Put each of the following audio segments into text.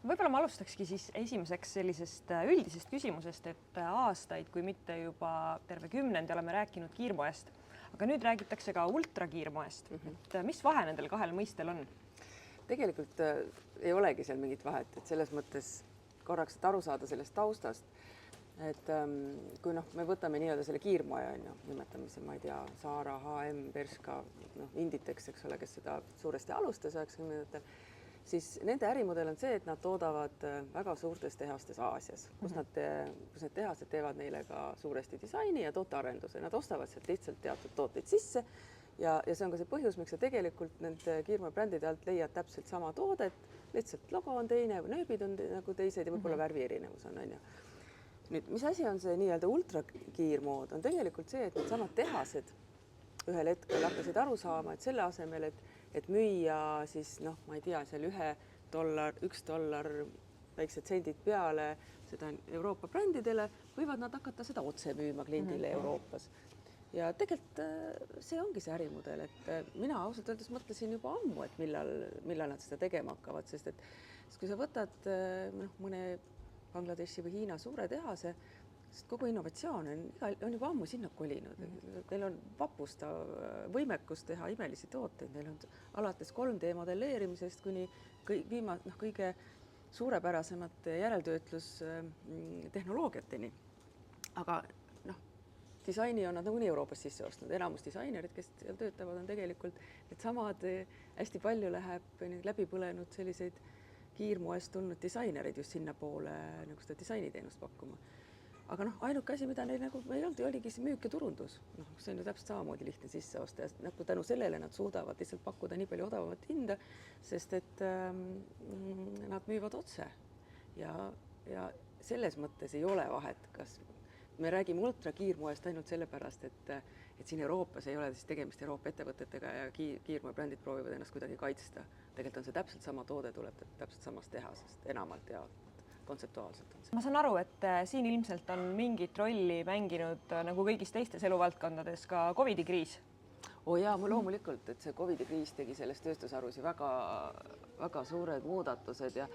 Võib-olla ma alustakski siis esimeseks sellisest üldisest küsimusest, et aastaid, kui mitte juba terve kümnendi oleme rääkinud kiirmoest, aga nüüd räägitakse ka ultrakiirmoest. Et mis vahe nendel kahel mõistel on? Tegelikult ei olegi seal mingit vahet, et selles mõttes korraks, et aru saada sellest taustast, et kui me võtame nii-öelda selle kiirmoe, nimetamise, ma ei tea, Zara, H&M, Bershka, Inditex, eks ole, kes seda suuresti alustas 90-ndatel, siis nende ärimudel on see, et nad toodavad väga suurtes tehastes Aasias, kus need tehased teevad neile ka suuresti disaini ja tootearenduse. Nad ostavad sealt lihtsalt teatud tooteid sisse ja see on ka see põhjus, miks sa tegelikult nende kiirmoebrändide alt leiad täpselt sama toodet, lihtsalt logo on teine, nööbid on nagu teised ja võib-olla värvi erinevus on. Nüüd, mis asi on see nii-öelda ultrakiirmood, on tegelikult see, et needsamad tehased ühel hetkel hakkasid aru saama, et selle asemel, et müüa siis, ma ei tea, seal $1 väiksed sendid peale seda Euroopa brändidele, võivad nad hakata seda otse müüma kliendile Euroopas. Ja tegelikult see ongi see ärimudel, et mina ausalt öeldes mõtlesin juba ammu, et millal nad seda tegema hakkavad, sest et kui sa võtad mõne Bangladeshi või Hiina suure tehase, sest kogu innovatsioon on juba ammu sinna kolinud. Neil on vapustav võimekus teha imelisi tooteid. Neil on alates 3D modelleerimisest kuni kõige suurepärasemate järeltöötlustehnoloogiateni. Aga disaini on nad nagunii Euroopas sisse ostnud. Enamus disainerid, kes seal töötavad, on tegelikult needsamad hästi palju läheb läbi põlenud selliseid kiirmoest tulnud disainerid just sinna poole seda disainiteenust pakkuma. Aga ainuke asi, mida neil ei olnud, oligi see müük ja turundus. See on ju täpselt samamoodi lihtne sisse osta ja tänu sellele nad suudavad lihtsalt pakkuda nii palju odavamat hinda, sest et nad müüvad otse. Ja selles mõttes ei ole vahet, kas me räägime ultrakiirmoest ainult sellepärast, et siin Euroopas ei ole siis tegemist Euroopa ettevõtetega ja kiirmoebrändid proovivad ennast kuidagi kaitsta. Tegelikult on see täpselt sama toode, tuleb täpselt samast tehasest enamalt ja kontseptuaalselt on see. Ma saan aru, et siin ilmselt on mingit rolli mänginud nagu kõigis teistes eluvaldkondades ka COVID-i kriis. Jaa, loomulikult, et see COVID-i kriis tegi selles tööstusharusi väga suured muudatused ja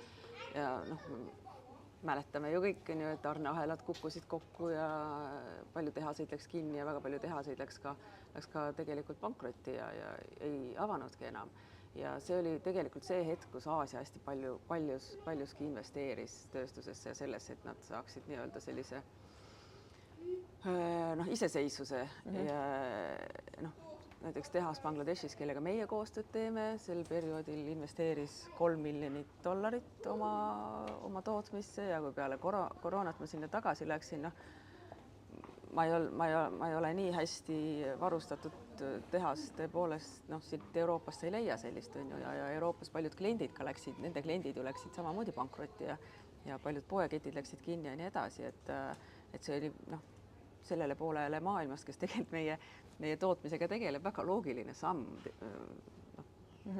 mäletame ju kõik, et tarneahelad kukkusid kokku ja palju tehaseid läks kinni ja väga palju tehaseid läks ka tegelikult pankrotti ja ei avanudki enam. Ja see oli tegelikult see hetk, kus Aasia hästi paljuski investeeris tööstusesse ja sellesse, et nad saaksid nii-öelda sellise iseseisvuse ja näiteks tehas Bangladeshis, kellega meie koostööd teeme, sel perioodil investeeris $3 miljonit oma tootmisse ja kui peale koroonat ma sinna tagasi läksin, ma ei ole nii hästi varustatud tehast tõepoolest, siit Euroopast ei leia sellist ja Euroopas paljud kliendid ka läksid, nende kliendid ju läksid samamoodi pankrotti ja paljud poeketid läksid kinni ja nii edasi, et see oli sellele poolele maailmast, kes tegelikult meie tootmisega tegeleb, väga loogiline samm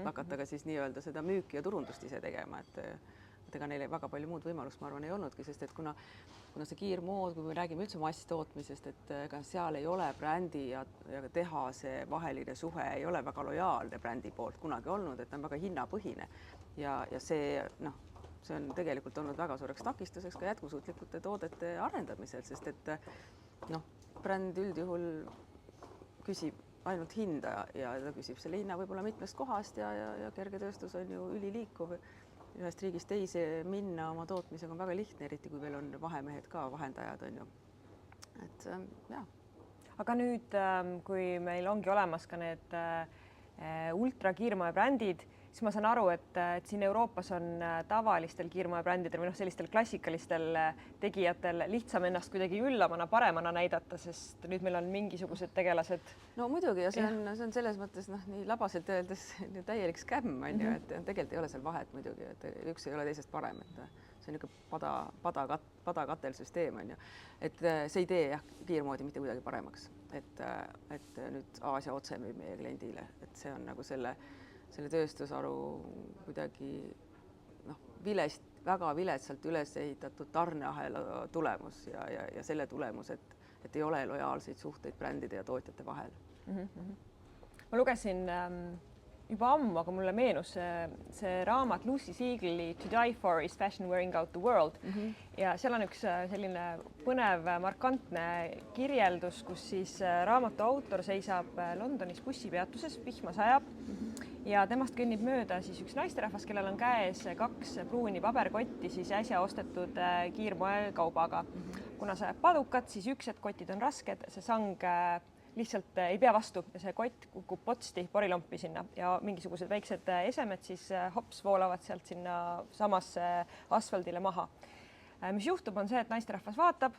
hakata ka siis nii-öelda seda müüki ja turundust ise tegema, et ega neile väga palju muud võimalust, ma arvan, ei olnudki, sest et kuna see kiirmood, kui me räägime üldse masstootmisest, et ega seal ei ole brändi ja tehase vaheline suhe, ei ole väga lojaalne brändi poolt kunagi olnud, et ta on väga hinnapõhine ja see on tegelikult olnud väga suureks takistuseks ka jätkusuutlikute toodete arendamisel, sest et bränd üldjuhul küsib ainult hinda ja ta küsib selle hinna võib-olla mitmest kohast ja kergetööstus on ju üliliikuv. Ühest riigist teise minna oma tootmisega on väga lihtne, eriti kui veel on vahemehed ka, vahendajad on ju. Et jah. Aga nüüd, kui meil ongi olemas ka need ultrakiirmoebrändid, siis ma saan aru, et siin Euroopas on tavalistel kiirmoebrändidel või sellistel klassikalistel tegijatel lihtsam ennast kuidagi üllamana, paremana näidata, sest nüüd meil on mingisugused tegelased. No muidugi ja see on selles mõttes nii labaselt öeldes täielik skämm, et tegelikult ei ole seal vahet muidugi, et üks ei ole teisest parem, et see on niisugune padakatelsüsteem on ju, et see ei tee kiirmoodi mitte kuidagi paremaks, et nüüd Aasia otse müüb meie kliendile, et see on nagu selle tööstusharu kuidagi väga viletsalt üles ehitatud tarneahela tulemus ja selle tulemus, et ei ole lojaalseid suhteid brändide ja tootjate vahel. Ma lugesin juba ammu, aga mulle meenus see raamat Lucy Siegel'i To Die For is Fashion Wearing Out the World ja seal on üks selline põnev, markantne kirjeldus, kus siis raamatu autor seisab Londonis bussipeatuses, vihma sajab ja temast kõnnib mööda siis üks naisterahvas, kellel on käes 2 pruuni paberkotti siis äsja ostetud kiirmoekaubaga. Kuna sajab padukat, siis üks, et kotid on rasked, see sang lihtsalt ei pea vastu ja see kott kukub potsti porilompi sinna ja mingisugused väiksed esemed siis hops voolavad sealt sinna samasse asfaldile maha. Mis juhtub, on see, et naisterahvas vaatab,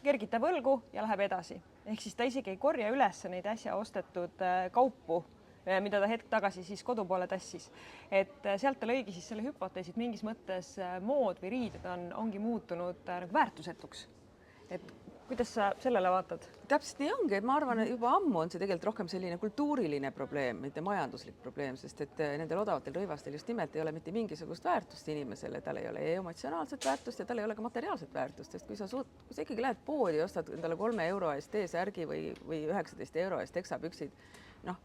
kergitab õlgu ja läheb edasi. Ehk siis ta isegi ei korja üles neid äsja ostetud kaupu, mida ta hetk tagasi siis kodu poole tassis. Et sealt ta lõigi siis selle hüpoteesi, et mingis mõttes mood või riided ongi muutunud nagu väärtusetuks. Et kuidas sa sellele vaatad? Täpselt nii ongi, et ma arvan, et juba ammu on see tegelikult rohkem selline kultuuriline probleem, mitte majanduslik probleem, sest et nendel odavatel rõivastel just nimelt ei ole mitte mingisugust väärtust inimesele, tal ei ole emotsionaalset väärtust ja tal ei ole ka materiaalset väärtust, sest kui sa ikkagi lähed poodi ja ostad endale 3 euro eest T-särgi või 19 euro eest teksapüksid, noh,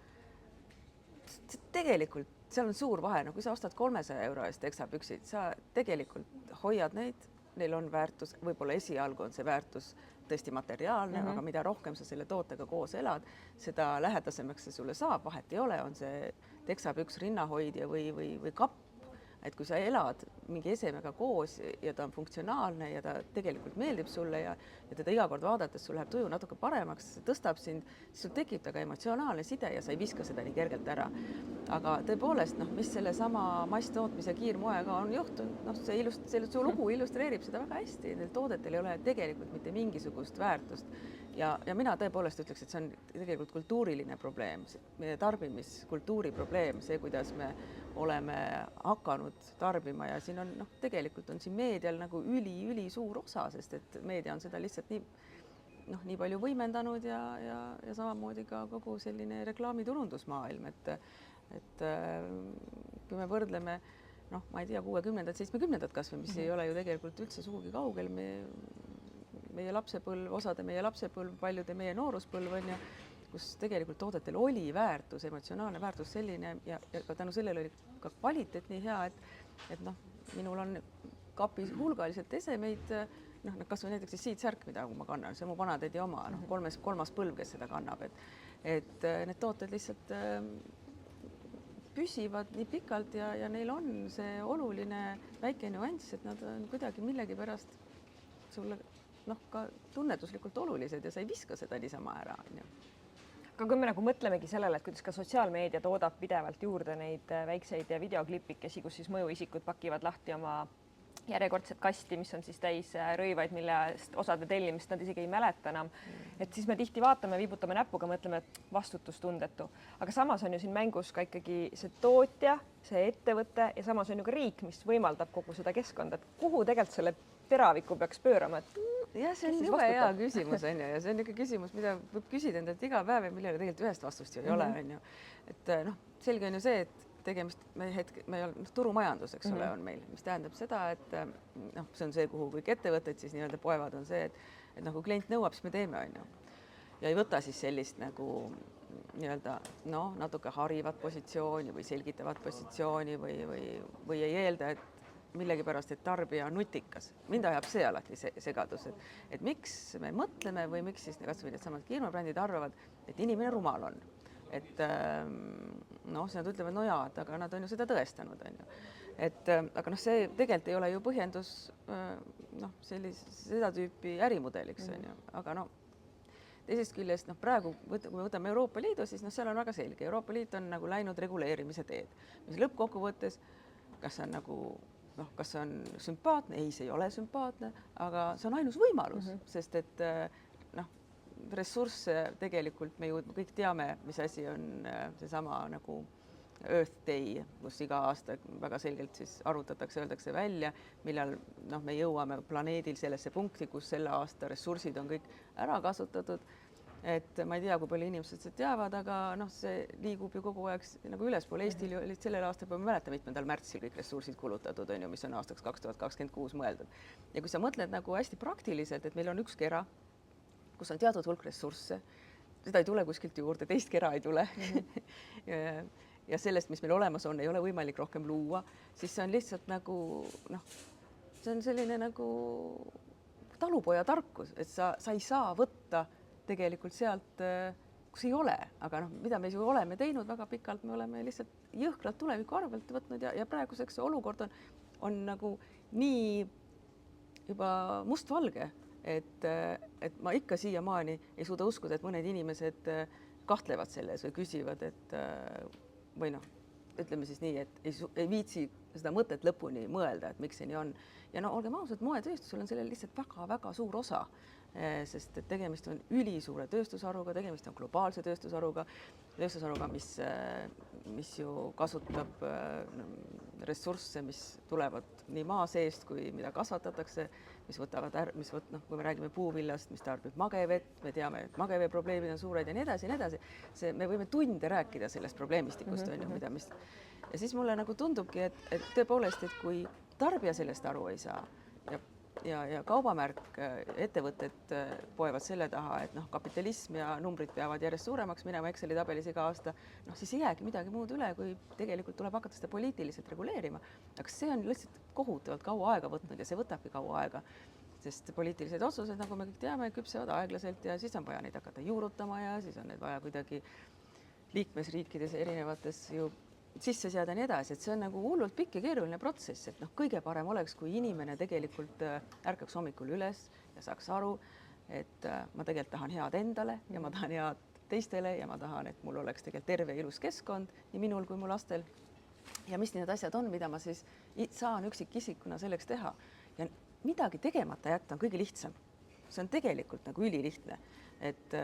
tegelikult seal on suur vahe, no kui sa ostad 300 euro eest teksapüksid, sa tegelikult hoiad neid, neil on väärtus, võib-olla esialgu on see väärtus tõesti materiaalne, aga mida rohkem sa selle tootega koos elad, seda lähedasemaks see sulle saab, vahet ei ole, on see teksapüks, rinnahoidja või kapp. Et kui sa elad mingi esemega koos ja ta on funktsionaalne ja ta tegelikult meeldib sulle ja teda iga kord vaadates sul läheb tuju natuke paremaks, tõstab sind, siis sul tekib taga emotsionaalne side ja sa ei viska seda nii kergelt ära. Aga tõepoolest, mis selle sama masstootmise kiirmoega on juhtunud, see lugu illustreerib seda väga hästi, neil toodetel ei ole tegelikult mitte mingisugust väärtust. Ja mina tõepoolest ütleks, et see on tegelikult kultuuriline probleem, meie tarbimiskultuuri probleem, see, kuidas me oleme hakanud tarbima ja siin on tegelikult on siin meedial nagu üli suur osa, sest et meedia on seda lihtsalt nii palju võimendanud ja samamoodi ka kogu selline reklaamiturundusmaailm, et kui me võrdleme ma ei tea, 60-ndad, 70-ndad kasvõi, mis ei ole ju tegelikult üldse sugugi kaugel, meie lapsepõlv, osade meie lapsepõlv, paljude meie nooruspõlv on ju, kus tegelikult toodetel oli väärtus, emotsionaalne väärtus selline ja ka tänu sellele oli ka kvaliteet nii hea, et minul on kapis hulgaliselt esemeid, kas või näiteks siitsärk, mida ma kannan, see mu vanatädi oma, kolmas põlv, kes seda kannab, et need tooted lihtsalt püsivad nii pikalt ja neil on see oluline väike nüanss, et nad on kuidagi millegipärast sulle ka tunnetuslikult olulised ja sa ei viska seda niisama ära. Aga kui me mõtlemegi sellele, et kuidas ka sotsiaalmeedia toodab pidevalt juurde neid väikseid videoklipikesi, kus siis mõjuisikud pakivad lahti oma järjekordset kasti, mis on siis täis rõivaid, millest osade tellimist nad isegi ei mäleta enam. Et siis me tihti vaatame, viibutame näpuga, mõtleme, et vastutustundetu. Aga samas on ju siin mängus ka ikkagi see tootja, see ettevõte ja samas on ju ka riik, mis võimaldab kogu seda keskkonda. Et kuhu tegelikult selle teraviku peaks pöörama? Jah, see on jube hea küsimus on ju ja see on ikka küsimus, mida võib küsida endalt iga päev ja millele tegelikult ühest vastust ju ei ole on ju. Et selge on ju see, et tegemist me turumajandus, eks ole, on meil, mis tähendab seda, et see on see, kuhu kõik ettevõtted siis nii-öelda poevad, on see, et kui klient nõuab, siis me teeme on ju. Ja ei võta siis sellist nagu nii-öelda natuke harivat positsiooni või selgitavat positsiooni või ei eelda, et millegipärast, et tarbija on nutikas. Mind ajab see alati segadus, et miks me mõtleme või miks siis kas või need samad kiirmobrändid arvavad, et inimene rumal on. Et nad ütlevad, aga nad on ju seda tõestanud, on ju. Aga see tegelikult ei ole ju põhjendus seda tüüpi ärimudeliks, on ju. Aga teisest küljest praegu, kui me võtame Euroopa Liidu, siis seal on väga selge. Euroopa Liit on nagu läinud reguleerimise teed, mis lõppkokkuvõttes, kas see on sümpaatne? Ei, see ei ole sümpaatne, aga see on ainus võimalus, sest et ressursse tegelikult me ju kõik teame, mis asi on seesama nagu Earth Day, kus iga aasta väga selgelt siis arvutatakse, öeldakse välja, millal me jõuame planeedil sellesse punkti, kus selle aasta ressursid on kõik ära kasutatud. Et ma ei tea, kui palju inimesed seda teavad, aga see liigub ju kogu aeg nagu ülespoole. Eestil oli sellel aastal, ma mäletan, 7. märtsil kõik ressursid kulutatud, on ju, mis on aastaks 2026 mõeldud. Ja kui sa mõtled nagu hästi praktiliselt, et meil on üks kera, kus on teatud hulk ressursse, seda ei tule kuskilt juurde, teist kera ei tule. ja sellest, mis meil olemas on, ei ole võimalik rohkem luua, siis see on lihtsalt nagu noh, see on selline nagu talupoja tarkus, et sa ei saa võtta tegelikult sealt, kus ei ole, aga noh, mida me ju oleme teinud väga pikalt, me oleme lihtsalt jõhkralt tuleviku arvelt võtnud ja praeguseks see olukord on nagu nii juba mustvalge, et ma ikka siiamaani ei suuda uskuda, et mõned inimesed kahtlevad selles või küsivad, et või noh, ütleme siis nii, et ei viitsi seda mõtet lõpuni mõelda, et miks see nii on. Ja no olgem ausad, moetööstusel on sellel lihtsalt väga-väga suur osa, sest et tegemist on ülisuure tööstusharuga, tegemist on globaalse tööstusharuga, mis ju kasutab ressursse, mis tulevad nii maa seest kui mida kasvatatakse, kui me räägime puuvillast, mis tarbib magevett, me teame, et magevee probleemid on suured ja nii edasi ja nii edasi. Me võime tunde rääkida sellest probleemistikust, ja siis mulle nagu tundubki, et tõepoolest, et kui tarbija sellest aru ei saa ja kaubamärk, ettevõtted poevad selle taha, et noh, kapitalism ja numbrid peavad järjest suuremaks minema Exceli tabelis iga aasta, noh siis ei jäägi midagi muud üle, kui tegelikult tuleb hakata seda poliitiliselt reguleerima. Aga see on lihtsalt kohutavalt kaua aega võtnud ja see võtabki kaua aega, sest poliitilised otsused, nagu me kõik teame, küpsevad aeglaselt ja siis on vaja neid hakata juurutama ja siis on need vaja kuidagi liikmesriikides erinevates ju sisse seada ja nii edasi, et see on nagu hullult pikk ja keeruline protsess, et noh, kõige parem oleks, kui inimene tegelikult ärkaks hommikul üles ja saaks aru, et ma tegelikult tahan head endale ja ma tahan head teistele ja ma tahan, et mul oleks tegelikult terve ja ilus keskkond nii minul kui mu lastel. Ja mis need asjad on, mida ma siis saan üksikisikuna selleks teha ja midagi tegemata jätta on kõige lihtsam. See on tegelikult nagu ülilihtne, et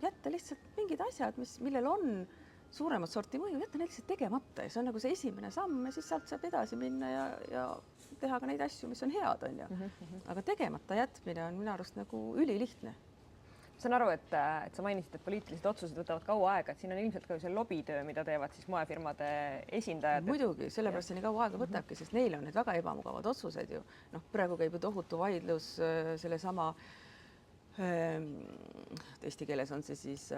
jätta lihtsalt mingid asjad, millel on suuremat sorti mõju, jätta need lihtsalt tegemata ja see on nagu see esimene samm ja siis sealt saab edasi minna ja teha ka neid asju, mis on head, on ju. Aga tegemata jätmine on minu arust nagu ülilihtne. Saan aru, et sa mainisid, et poliitilised otsused võtavad kaua aega, et siin on ilmselt ka see lobitöö, mida teevad siis moefirmade esindajad. Muidugi, sellepärast see nii kaua aega võtabki, sest neile on need väga ebamugavad otsused ju. Noh, praegu käib ju tohutu vaidlus sellesama, eesti keeles on see siis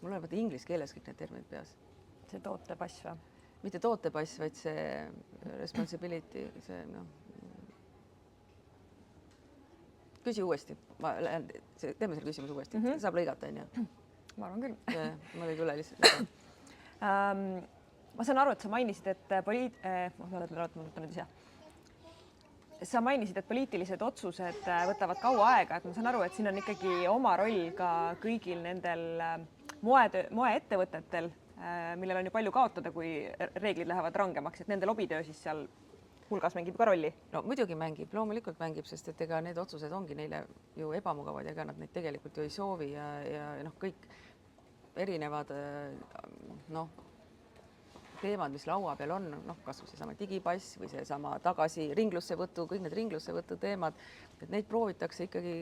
mul on inglise keeles kõik need terminid peas. See tootepass või? Mitte tootepass, vaid see responsibility, see noh. Küsi uuesti, teeme selle küsimuse uuesti, saab lõigata, on ju? Ma arvan küll. Mul ei tule lihtsalt. Ma saan aru, et sa mainisid, Sa mainisid, et poliitilised otsused võtavad kaua aega, et ma saan aru, et siin on ikkagi oma roll ka kõigil nendel moeettevõtetel, millel on ju palju kaotada, kui reeglid lähevad rangemaks, et nende lobitöö siis seal hulgas mängib ka rolli? No muidugi mängib, loomulikult mängib, sest et ega need otsused ongi neile ju ebamugavad ja ega nad neid tegelikult ju ei soovi ja noh, kõik erinevad noh, teemad, mis laua peal on, noh, kas või seesama digipass või seesama tagasi ringlussevõtu, kõik need ringlussevõtu teemad, et neid proovitakse ikkagi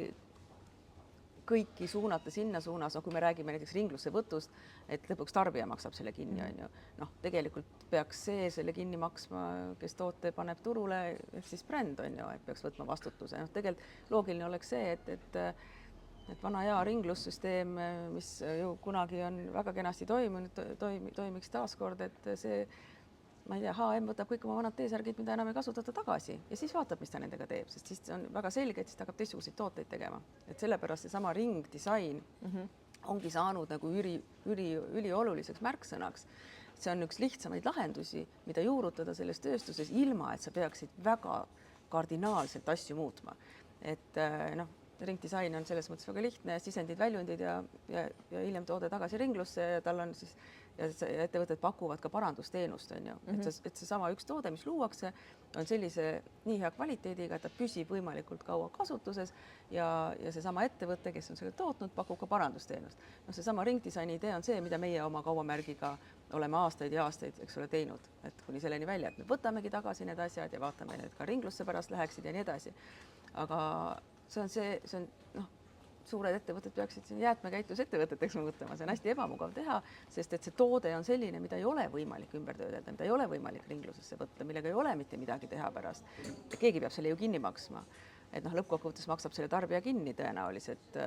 kõiki suunata sinna suunas, no kui me räägime näiteks ringlussevõtust, et lõpuks tarbija maksab selle kinni, on ju. Noh, tegelikult peaks selle kinni maksma, kes toote paneb turule, ehk siis bränd, on ju, et peaks võtma vastutuse. Noh, tegelikult loogiline oleks see, et vana hea ringlussüsteem, mis ju kunagi on väga kenasti toimiks taaskord, et see, ma ei tea, H&M võtab kõik oma vanad T-särgid, mida enam ei kasutata tagasi ja siis vaatab, mis ta nendega teeb, sest siis on väga selge, et siis ta hakkab teistsuguseid tooteid tegema. Et sellepärast seesama ringdisain ongi saanud nagu ülioluliseks märksõnaks. See on üks lihtsamaid lahendusi, mida juurutada selles tööstuses ilma, et sa peaksid väga kardinaalselt asju muutma. Et noh, ringdisain on selles mõttes väga lihtne, sisendid, väljundid ja hiljem toode tagasi ringlusse ja tal on siis ja ettevõtted pakuvad ka parandusteenust, on ju. Et seesama üks toode, mis luuakse, on sellise nii hea kvaliteediga, et ta püsib võimalikult kaua kasutuses ja seesama ettevõte, kes on selle tootnud, pakub ka parandusteenust. No seesama ringdisaini idee on see, mida meie oma kaubamärgiga oleme aastaid ja aastaid, eks ole, teinud, et kuni selleni välja, et me võtamegi tagasi need asjad ja vaatame, need ka ringlusse pärast läheksid ja nii edasi. Aga see on noh, suured ettevõtted peaksid siin jäätmekäitlusettevõteteks mõtlema, see on hästi ebamugav teha, sest et see toode on selline, mida ei ole võimalik ümber töödelda, mida ei ole võimalik ringlusesse võtta, millega ei ole mitte midagi teha pärast. Keegi peab selle ju kinni maksma. Et noh, lõppkokkuvõttes maksab selle tarbija kinni tõenäoliselt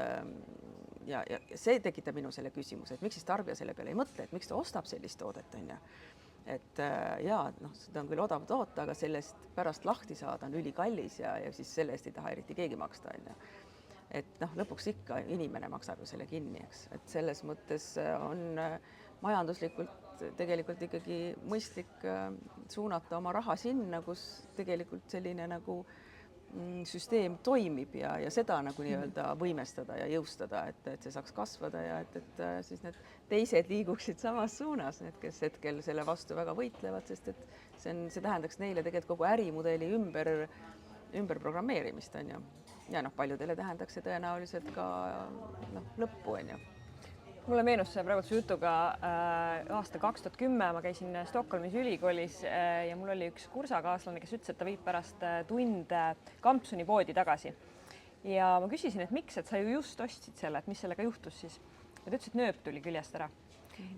ja see tekitab minu selle küsimuse, et miks siis tarbija selle peale ei mõtle, et miks ta ostab sellist toodet, on ju. Et jaa, noh, seda on küll odav toota, aga sellest pärast lahti saada on ülikallis ja siis selle eest ei taha eriti keegi maksta, on ju. Et noh, lõpuks ikka inimene maksab ju selle kinni, eks, et selles mõttes on majanduslikult tegelikult ikkagi mõistlik suunata oma raha sinna, kus tegelikult selline nagu süsteem toimib ja seda nagu nii-öelda võimestada ja jõustada, et see saaks kasvada ja et siis need teised liiguksid samas suunas, need, kes hetkel selle vastu väga võitlevad, sest et see tähendaks neile tegelikult kogu ärimudeli ümber programmeerimist, on ju. Ja noh, paljudele tähendaks see tõenäoliselt ka noh, lõppu, on ju. Mulle meenus praegu su jutuga aasta 2010, ma käisin Stockholmis ülikoolis ja mul oli üks kursakaaslane, kes ütles, et ta viib pärast tunde Kampsuni poodi tagasi. Ja ma küsisin, et miks, et sa ju just ostsid selle, et mis sellega juhtus siis. Ja ta ütles, et nööp tuli küljest ära.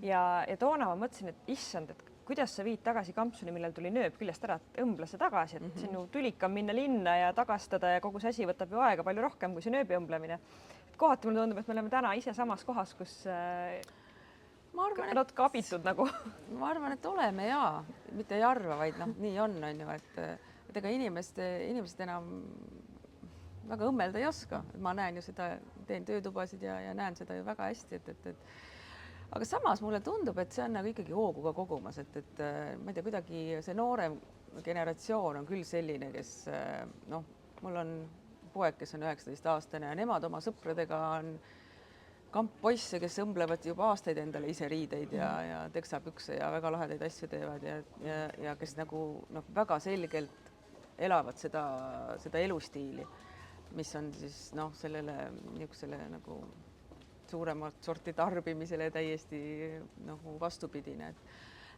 Ja toona ma mõtlesin, et issand, et kuidas sa viid tagasi Kampsuni, millel tuli nööp küljest ära, et õmble see tagasi, et see on ju tülikam minna linna ja tagastada ja kogu see asi võtab ju aega palju rohkem kui see nööbi õmblemine. Kohati mulle tundub, et me oleme täna ise samas kohas, kus natuke abitud nagu. Ma arvan, et oleme ja mitte ei arva, vaid noh, nii on ju, et ega inimesed enam väga õmmelda ei oska. Ma näen ju seda, teen töötubasid ja näen seda ju väga hästi, aga samas mulle tundub, et see on nagu ikkagi hooguga kogumas, et ma ei tea, kuidagi see noorem generatsioon on küll selline, kes noh, mul on poeg, kes on 19-aastane ja nemad oma sõpradega on kamppoisse, kes õmblevad juba aastaid endale ise riideid ja teksapükse ja väga lahedaid asju teevad ja kes nagu noh, väga selgelt elavad seda elustiili, mis on siis noh, sellele niisugusele nagu suuremat sorti tarbimisele täiesti nagu vastupidine,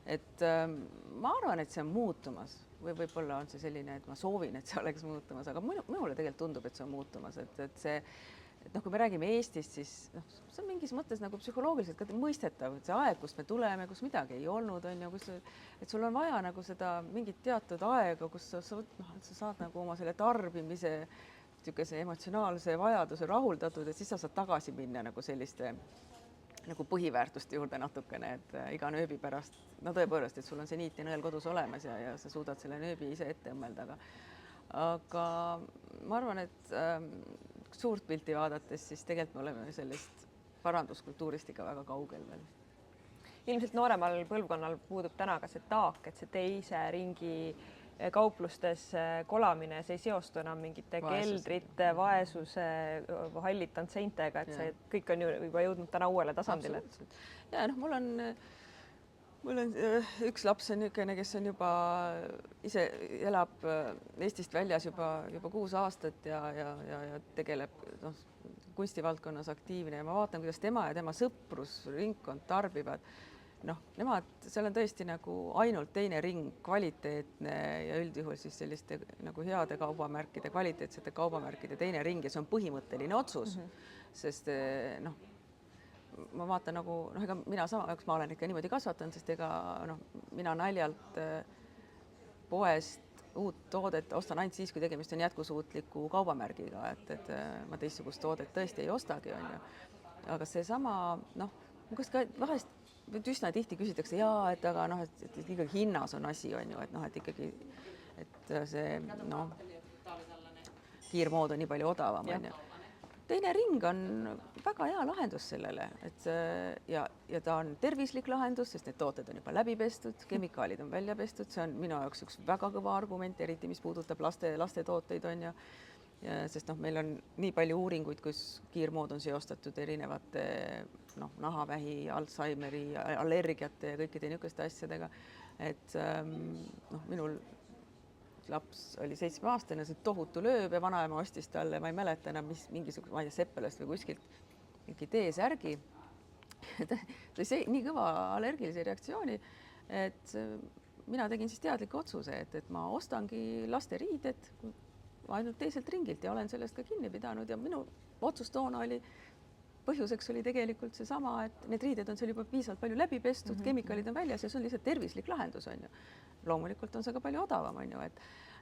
et ma arvan, et see on muutumas või võib-olla on see selline, et ma soovin, et see oleks muutumas, aga minule tegelikult tundub, et see on muutumas, et see, et noh, kui me räägime Eestist, siis noh, see on mingis mõttes nagu psühholoogiliselt ka mõistetav, et see aeg, kust me tuleme, kus midagi ei olnud, on ju, et sul on vaja nagu seda mingit teatud aega, kus sa saad nagu oma selle tarbimise niisuguse emotsionaalse vajaduse rahuldatud, et siis sa saad tagasi minna nagu selliste nagu põhiväärtuste juurde natukene, et iga nööbi pärast, no tõepoolest, et sul on see niit ja nõel kodus olemas ja sa suudad selle nööbi ise ette õmmelda, aga ma arvan, et suurt pilti vaadates, siis tegelikult me oleme sellest paranduskultuurist ikka väga kaugel veel. Ilmselt nooremal põlvkonnal puudub täna ka see taak, et see teise ringi kauplustes kolamine, see ei seostu enam mingite keldrite, vaesuse, hallitanud seintega, et see kõik on ju juba jõudnud täna uuele tasandile. Ja noh, mul on üks laps on niisugune, kes on juba ise elab Eestist väljas juba 6 aastat ja tegeleb noh, kunstivaldkonnas aktiivne ja ma vaatan, kuidas tema ja tema sõprusringkond tarbivad. Noh, nemad, seal on tõesti nagu ainult teine ring, kvaliteetne ja üldjuhul siis selliste nagu heade kaubamärkide, kvaliteetsete kaubamärkide teine ring ja see on põhimõtteline otsus, sest noh, ma vaatan nagu noh, ega mina ma olen ikka niimoodi kasvatanud, sest ega noh, mina naljalt poest uut toodet ostan ainult siis, kui tegemist on jätkusuutliku kaubamärgiga, et ma teistsugust toodet tõesti ei ostagi, on ju. Aga seesama noh, kas ka vahest üsna tihti küsitakse et aga noh, et ikkagi hinnas on asi, on ju, et noh, et ikkagi, et see noh, kiirmood on nii palju odavam, on ju. Teine ring on väga hea lahendus sellele, et ja ta on tervislik lahendus, sest need tooted on juba läbi pestud, kemikaalid on välja pestud, see on minu jaoks üks väga kõva argument, eriti mis puudutab laste tooteid, on ju. Sest noh, meil on nii palju uuringuid, kus kiirmood on seostatud erinevate noh, nahavähi, Alžeimeri, allergiate ja kõikide niisuguste asjadega, et noh, minul laps oli 7-aastane, see tohutu lööb ja vanaema ostis talle, ma ei mäleta enam, mingisugune, ma ei tea, Seppelast või kuskilt mingi T-särgi. Ta oli nii kõva allergilise reaktsiooni, et mina tegin siis teadliku otsuse, et ma ostangi laste riided ainult teiselt ringilt ja olen sellest ka kinni pidanud ja minu otsus toona oli, põhjuseks oli tegelikult seesama, et need riided on seal juba piisavalt palju läbi pestud, kemikaalid on väljas ja see on lihtsalt tervislik lahendus, on ju. Loomulikult on see ka palju odavam, on ju,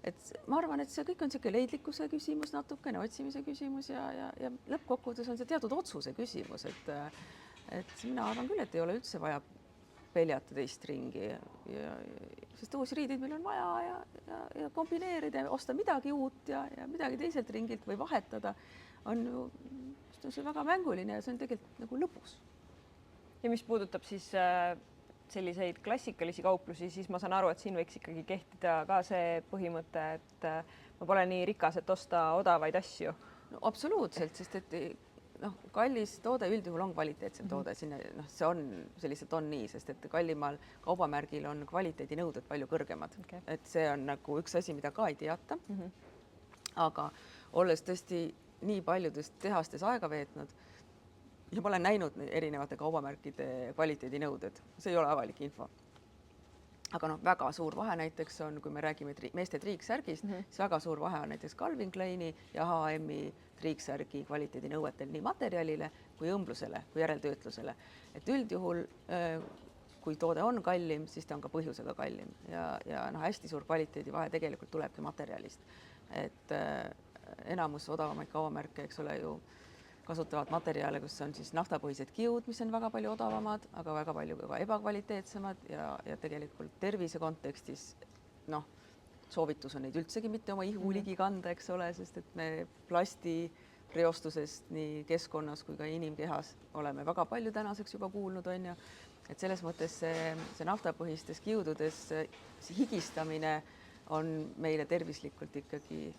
et ma arvan, et see kõik on niisugune leidlikkuse küsimus, natukene otsimise küsimus ja lõppkokkuvõttes on see teatud otsuse küsimus, et mina arvan küll, et ei ole üldse vaja peljata teist ringi sest uusi riideid meil on vaja ja kombineerida ja osta midagi uut ja midagi teiselt ringilt või vahetada on ju see väga mänguline ja see on tegelikult nagu lõbus. Ja mis puudutab siis selliseid klassikalisi kauplusi, siis ma saan aru, et siin võiks ikkagi kehtida ka see põhimõte, et ma pole nii rikas, et osta odavaid asju. No absoluutselt, sest et kallis toode üldjuhul on kvaliteetsem toode, sinna see on selliselt on nii, sest et kallimal kaubamärgil on kvaliteedinõuded palju kõrgemad, et see on nagu üks asi, mida ka ei teata. Aga olles tõesti nii paljudest tehastes aega veetnud ja ma olen näinud erinevate kaubamärkide kvaliteedinõuded, see ei ole avalik info. Aga väga suur vahe näiteks on, kui me räägime meeste triiksärgist, siis väga suur vahe on näiteks Calvin Kleini ja H&M-i triiksärgi kvaliteedinõuetel nii materjalile kui õmblusele, kui järeltöötlusele. Et üldjuhul, kui toode on kallim, siis ta on ka põhjusega kallim ja hästi suur kvaliteedivahe tegelikult tulebki materjalist. Et enamus odavamaid kaubamärke, eks ole ju, kasutavad materjale, kus on siis naftapõhised kiud, mis on väga palju odavamad, aga väga palju ka ebakvaliteetsemad ja tegelikult tervise kontekstis soovitus on neid üldsegi mitte oma ihu ligi kanda, eks ole, sest et me plastireostusest nii keskkonnas kui ka inimkehas oleme väga palju tänaseks juba kuulnud, on ju, et selles mõttes see naftapõhistes kiududes higistamine on meile tervislikult ikkagi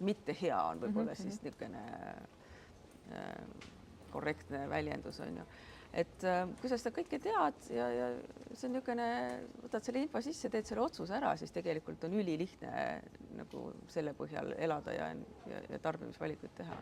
mitte hea on võib-olla siis niisugune korrektne väljendus on ju. Et kui sa seda kõike tead ja see on niisugune, võtad selle info sisse, teed selle otsuse ära, siis tegelikult on ülilihtne nagu selle põhjal elada ja tarbimisvalikuid teha.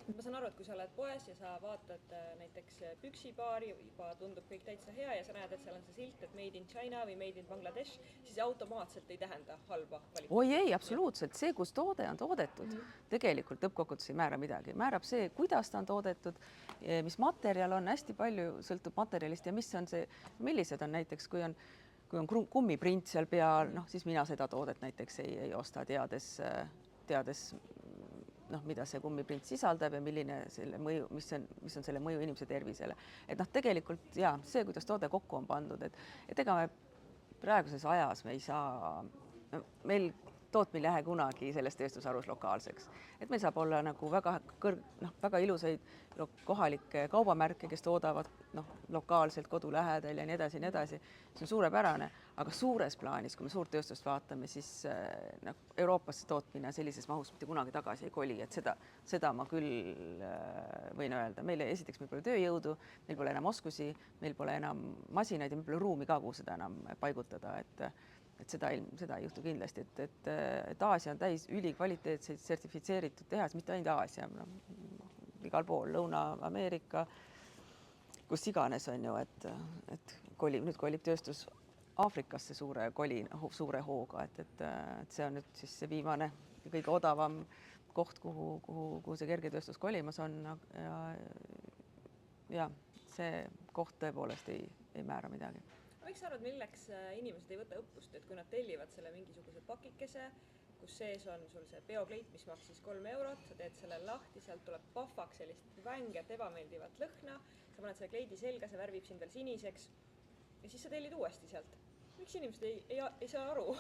Ma saan aru, et kui sa oled poes ja sa vaatad näiteks püksipaari, juba tundub kõik täitsa hea ja sa näed, et seal on see silt, et made in China või made in Bangladesh, siis automaatselt ei tähenda halba kvaliteeti. Oi ei, absoluutselt. See, kus toode on toodetud, tegelikult lõppkokkuvõttes ei määra midagi. Määrab see, kuidas ta on toodetud, mis materjal on, hästi palju sõltub materjalist ja mis on see, millised on näiteks, kui on kummiprint seal peal, siis mina seda toodet näiteks ei osta teades mida see kummiprint sisaldab ja milline selle mõju, mis on selle mõju inimese tervisele. Et tegelikult see, kuidas toode kokku on pandud, et ega me praeguses ajas me ei saa, meil tootmine ei lähe kunagi selles tööstusharus lokaalseks. Et meil saab olla nagu väga ilusaid kohalikke kaubamärke, kes toodavad lokaalselt kodu lähedal ja nii edasi, nii edasi. See on suurepärane, aga suures plaanis, kui me suurt tööstust vaatame, siis Euroopasse tootmine sellises mahus mitte kunagi tagasi ei koli, et seda ma küll võin öelda. Esiteks meil pole tööjõudu, meil pole enam oskusi, meil pole enam masinaid ja meil pole ruumi ka, kuhu seda enam paigutada, et seda ei juhtu kindlasti, et Aasia on täis ülikvaliteetseid sertifitseeritud tehas, mitte ainult Aasia, igal pool, Lõuna-Ameerika, kus iganes on ju, et nüüd kolib tööstus Aafrikasse suure hooga, et see on nüüd siis see viimane kõige odavam koht, kuhu see kergetööstus kolimas on ja see koht tõepoolest ei määra midagi. Võiks arvata, milleks inimesed ei võta õppust, et kui nad tellivad selle mingisuguse pakikese, kus sees on sul see biokleit, mis maksis 3 eurot, sa teed selle lahti, sealt tuleb pahvaks sellist vänget, ebameeldivat lõhna, sa paned selle kleidi selga, see värvib sind veel siniseks ja siis sa tellid uuesti sealt. Miks inimesed ei saa aru?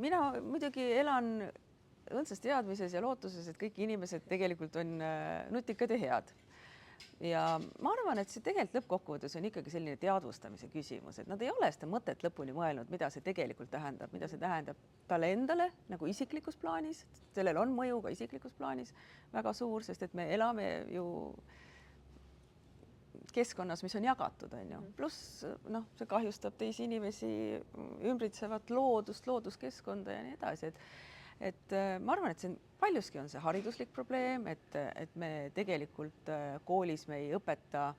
Mina muidugi elan õndsas teadmises ja lootuses, et kõik inimesed tegelikult on nutikad ja head. Ja ma arvan, et see tegelikult lõppkokkuvõttes on ikkagi selline teadvustamise küsimus, et nad ei ole seda mõtet lõpuni mõelnud, mida see tegelikult tähendab, mida see tähendab talle endale nagu isiklikus plaanis, sellel on mõju ka isiklikus plaanis väga suur, sest et me elame ju keskkonnas, mis on jagatud, on ju. Pluss see kahjustab teisi inimesi, ümbritsevat loodust, looduskeskkonda ja nii edasi, et ma arvan, et paljuski on see hariduslik probleem, et me tegelikult koolis me ei õpeta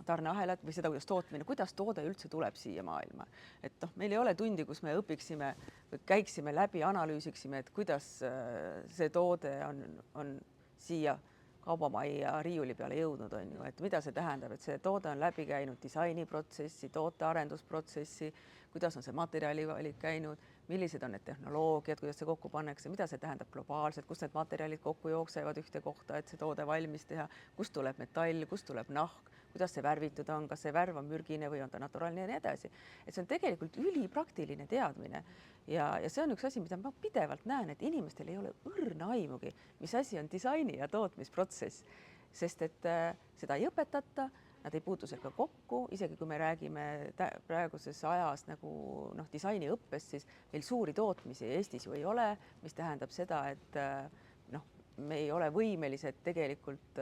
tarneahelat või seda, kuidas toode üldse tuleb siia maailma. Et meil ei ole tundi, kus me õpiksime või käiksime läbi, analüüsiksime, et kuidas see toode on siia kaubamajja riiuli peale jõudnud, on ju, et mida see tähendab, et see toode on läbi käinud disainiprotsessi, tootearendusprotsessi, kuidas on see materjalivalik käinud, millised on need tehnoloogiad, kuidas see kokku pannakse, mida see tähendab globaalselt, kust need materjalid kokku jooksevad ühte kohta, et see toode valmis teha, kust tuleb metall, kust tuleb nahk, kuidas see värvitud on, kas see värv on mürgine või on ta naturaalne ja nii edasi. Et see on tegelikult ülipraktiline teadmine ja see on üks asi, mida ma pidevalt näen, et inimestel ei ole õrna aimugi, mis asi on disaini ja tootmisprotsess, sest et seda ei õpetata, nad ei puutu sellega kokku, isegi kui me räägime praeguses ajas nagu disainiõppest, siis meil suuri tootmisi Eestis ju ei ole, mis tähendab seda, et me ei ole võimelised tegelikult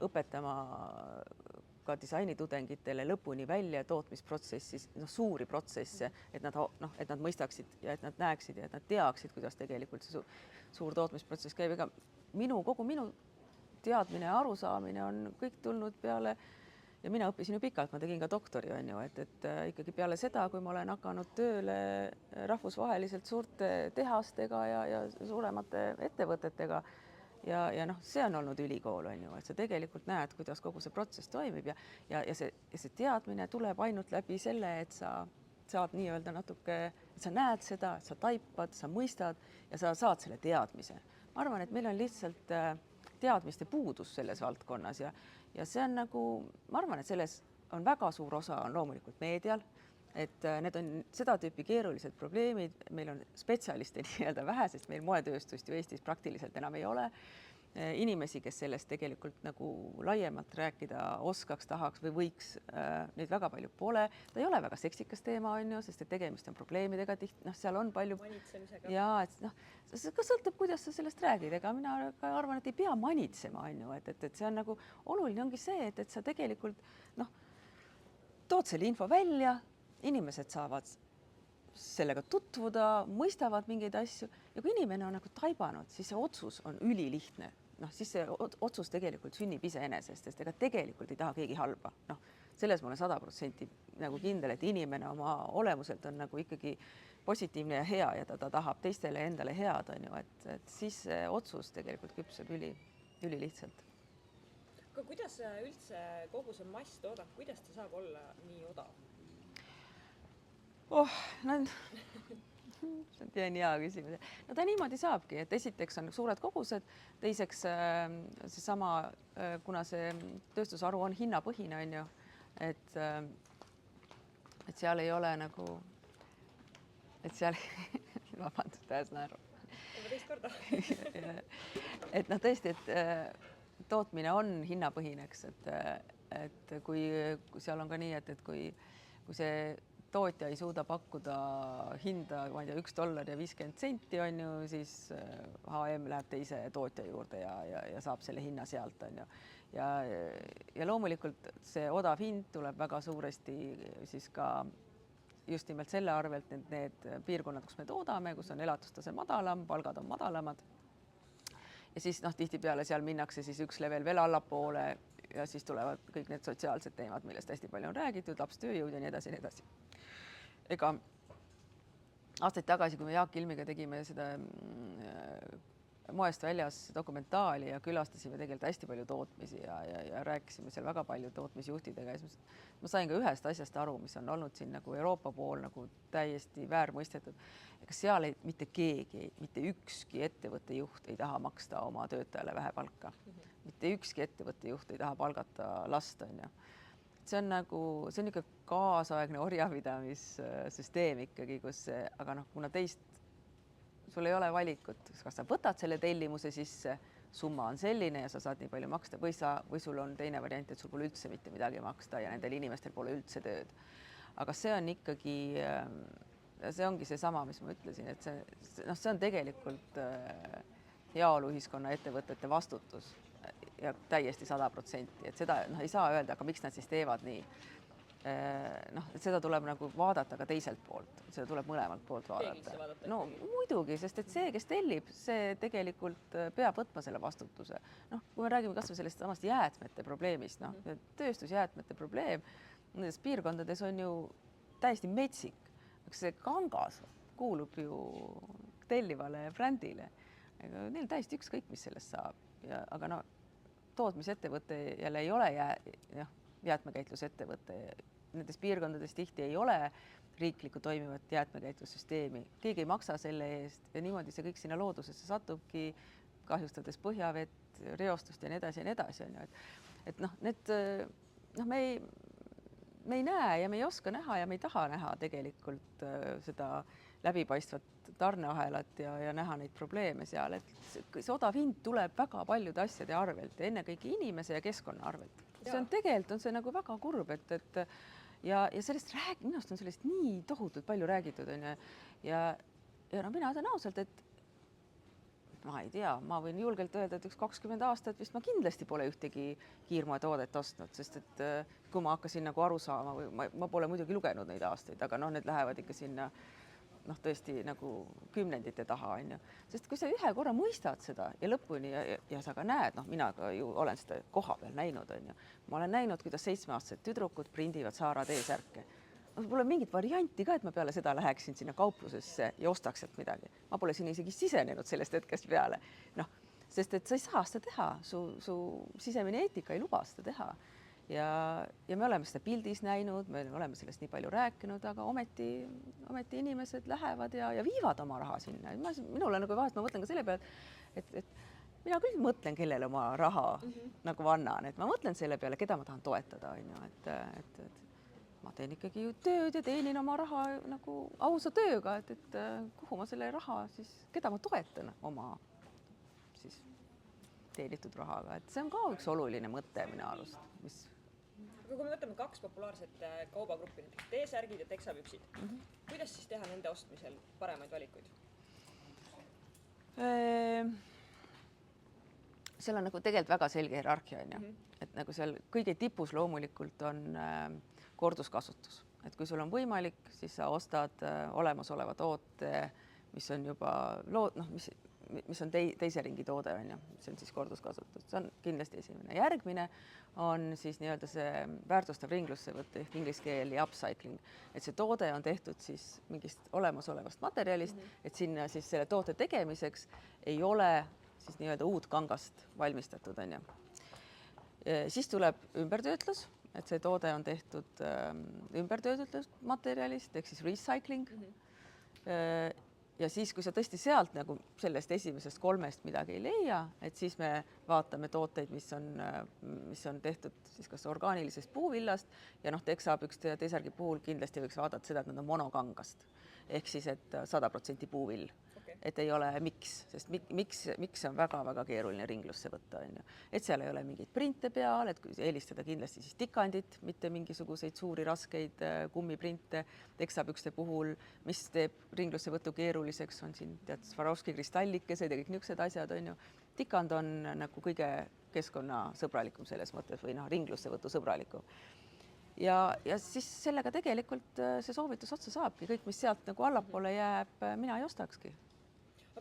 õpetama ka disainitudengitele lõpuni välja tootmisprotsessis suuri protsesse, et nad mõistaksid ja et nad näeksid ja et nad teaksid, kuidas tegelikult see suur tootmisprotsess käib. Ega kogu minu teadmine ja arusaamine on kõik tulnud peale ja mina õppisin ju pikalt, ma tegin ka doktori, on ju, et ikkagi peale seda, kui ma olen hakanud tööle rahvusvaheliselt suurte tehastega ja suuremate ettevõtetega ja see on olnud ülikool, on ju, et sa tegelikult näed, kuidas kogu see protsess toimib ja see teadmine tuleb ainult läbi selle, et sa saad nii-öelda natuke, et sa näed seda, sa taipad, sa mõistad ja sa saad selle teadmise. Ma arvan, et meil on lihtsalt teadmiste puudus selles valdkonnas ja see on nagu, ma arvan, et selles on väga suur osa on loomulikult meedial, et need on seda tüüpi keerulised probleemid, meil on spetsialiste nii-öelda vähe, sest meil moetööstust ju Eestis praktiliselt enam ei ole. Inimesi, kes sellest tegelikult nagu laiemalt rääkida oskaks, tahaks või võiks, neid väga palju pole. Ta ei ole väga seksikas teema, on ju, sest et tegemist on probleemidega, seal on palju ja et see ka sõltub, kuidas sa sellest räägid, ega mina arvan, et ei pea manitsema, on ju, et see on nagu oluline ongi see, et sa tegelikult tood selle info välja, inimesed saavad sellega tutvuda, mõistavad mingeid asju ja kui inimene on nagu taibanud, siis see otsus on ülilihtne. Siis see otsus tegelikult sünnib iseenesest, sest ega tegelikult ei taha keegi halba. Selles ma olen 100% nagu kindel, et inimene oma olemuselt on nagu ikkagi positiivne ja hea ja ta tahab teistele endale head, on ju, et siis see otsus tegelikult küpseb ülilihtsalt. Aga kuidas üldse kogu see masstoodang, kuidas ta saab olla nii odav? See on hea küsimus. Ta niimoodi saabki, et esiteks on suured kogused, teiseks seesama, kuna see tööstusharu on hinnapõhine, on ju, et seal ei ole nagu, et seal, vabandust, pääs naeru. Teist korda. Et tõesti, et tootmine on hinnapõhineks, et kui seal on ka nii, et kui see tootja ei suuda pakkuda hinda, ma ei tea, $1.50, on ju, siis H&M läheb teise tootja juurde ja saab selle hinna sealt, on ju. Ja loomulikult see odav hind tuleb väga suuresti siis ka just nimelt selle arvelt, et need piirkonnad, kus me toodame, kus on elatustase madalam, palgad on madalamad. Ja siis tihtipeale seal minnakse siis üks level veel allapoole ja siis tulevad kõik need sotsiaalsed teemad, millest hästi palju on räägitud, lapstööjõud ja nii edasi, nii edasi. Ega aastaid tagasi, kui me Jaak Ilmiga tegime seda Moest väljas dokumentaali ja külastasime tegelikult hästi palju tootmisi ja rääkisime seal väga palju tootmisjuhtidega ja siis ma sain ka ühest asjast aru, mis on olnud siin nagu Euroopa pool nagu täiesti väärmõistetud. Ega seal mitte keegi, mitte ükski ettevõtte juht ei taha maksta oma töötajale vähe palka. Mitte ükski ettevõtte juht ei taha palgata last, on ju. See on ikka kaasaegne orjapidamissüsteem ikkagi, aga kuna sul ei ole valikut, kas sa võtad selle tellimuse sisse, summa on selline ja sa saad nii palju maksta või sul on teine variant, et sul pole üldse mitte midagi maksta ja nendel inimestel pole üldse tööd. Aga see on ikkagi, see ongi seesama, mis ma ütlesin, et see on tegelikult heaoluühiskonna ettevõtete vastutus ja täiesti 100%, et seda ei saa öelda, aga miks nad siis teevad nii. Et seda tuleb nagu vaadata ka teiselt poolt, seda tuleb mõlemalt poolt vaadata. No muidugi, sest et see, kes tellib, see tegelikult peab võtma selle vastutuse. Kui me räägime kas või sellest samast jäätmete probleemist, tööstusjäätmete probleem, nendes piirkondades on ju täiesti metsik. See kangas kuulub ju tellivale brändile. Neil täiesti ükskõik, mis sellest saab. Aga tootmisettevõte jälle ei ole jäätmekäitlusettevõte. Nendes piirkondades tihti ei ole riiklikku toimivat jäätmekäitlussüsteemi, keegi ei maksa selle eest ja niimoodi see kõik sinna loodusesse satubki, kahjustades põhjavett, reostust ja nii edasi ja nii edasi, on ju. Et me ei näe ja me ei oska näha ja me ei taha näha tegelikult seda läbipaistvat tarneahelat ja näha neid probleeme seal, et see odav hind tuleb väga paljude asjade arvelt ja ennekõike inimese ja keskkonna arvelt. See on tegelikult on see nagu väga kurb, et ja sellest minu arust on sellest nii tohutult palju räägitud, on ju. Ja no mina ütlen ausalt, et ma ei tea, ma võin julgelt öelda, et 20 aastat vist ma kindlasti pole ühtegi kiirmoetoodet ostnud, sest et kui ma hakkasin nagu aru saama või ma pole muidugi lugenud neid aastaid, aga need lähevad ikka sinna tõesti nagu kümnendite taha, on ju. Sest kui sa ühe korra mõistad seda ja lõpuni ja sa ka näed, mina ka ju olen seda koha peal näinud, on ju. Ma olen näinud, kuidas 7-aastased tüdrukud prindivad Saara T-särke. Pole mingit varianti ka, et ma peale seda läheksin sinna kauplusesse ja ostaks sealt midagi. Ma pole sinna isegi sisenenud sellest hetkest peale. Sest et sa ei saa seda teha, su sisemine eetika ei luba seda teha. Ja me oleme seda pildis näinud, me oleme sellest nii palju rääkinud, aga ometi inimesed lähevad ja viivad oma raha sinna. Minule nagu vahest ma mõtlen ka selle peale, et mina küll mõtlen, kellele oma raha nagu annan, et ma mõtlen selle peale, keda ma tahan toetada, on ju, et ma teen ikkagi ju tööd ja teenin oma raha nagu ausa tööga, et kuhu ma selle raha siis, keda ma toetan oma siis teenitud rahaga, et see on ka üks oluline mõte minu arust, mis. Aga kui me võtame 2 populaarset kaubagruppi, näiteks T-särgid ja teksapüksid, kuidas siis teha nende ostmisel paremaid valikuid? Seal on nagu tegelikult väga selge hierarhia, on ju, et nagu seal kõige tipus loomulikult on korduskasutus, et kui sul on võimalik, siis sa ostad olemasoleva toote, mis on juba mis on teise ringi toode, on ju, see on siis korduskasutus, see on kindlasti esimene. Järgmine on siis nii-öelda see väärtustav ringlussevõtt ehk inglise keeli upcycling, et see toode on tehtud siis mingist olemasolevast materjalist, et sinna siis selle toote tegemiseks ei ole siis nii-öelda uut kangast valmistatud, on ju. Siis tuleb ümbertöötlus, et see toode on tehtud ümbertöötletud materjalist ehk siis recycling. Ja siis, kui sa tõesti sealt nagu sellest esimesest 3 midagi ei leia, et siis me vaatame tooteid, mis on tehtud siis kas orgaanilisest puuvillast ja teksapükste ja T-särgi puhul kindlasti võiks vaadata seda, et nad on monokangast ehk siis, et 100% puuvill. Et ei ole miks, sest miks on väga-väga keeruline ringlusse võtta, on ju. Et seal ei ole mingeid printe peal, et eelistada kindlasti siis tikandit, mitte mingisuguseid suuri raskeid kummiprinte teksapükste puhul, mis teeb ringlusse võttu keeruliseks, on siin Swarovski kristallikesed ja kõik niisugused asjad, on ju. Tikand on nagu kõige keskkonnasõbralikum selles mõttes või ringlusse võtu sõbralikum. Ja siis sellega tegelikult see soovitus otsa saabki, kõik, mis sealt nagu allapoole jääb, mina ei ostakski.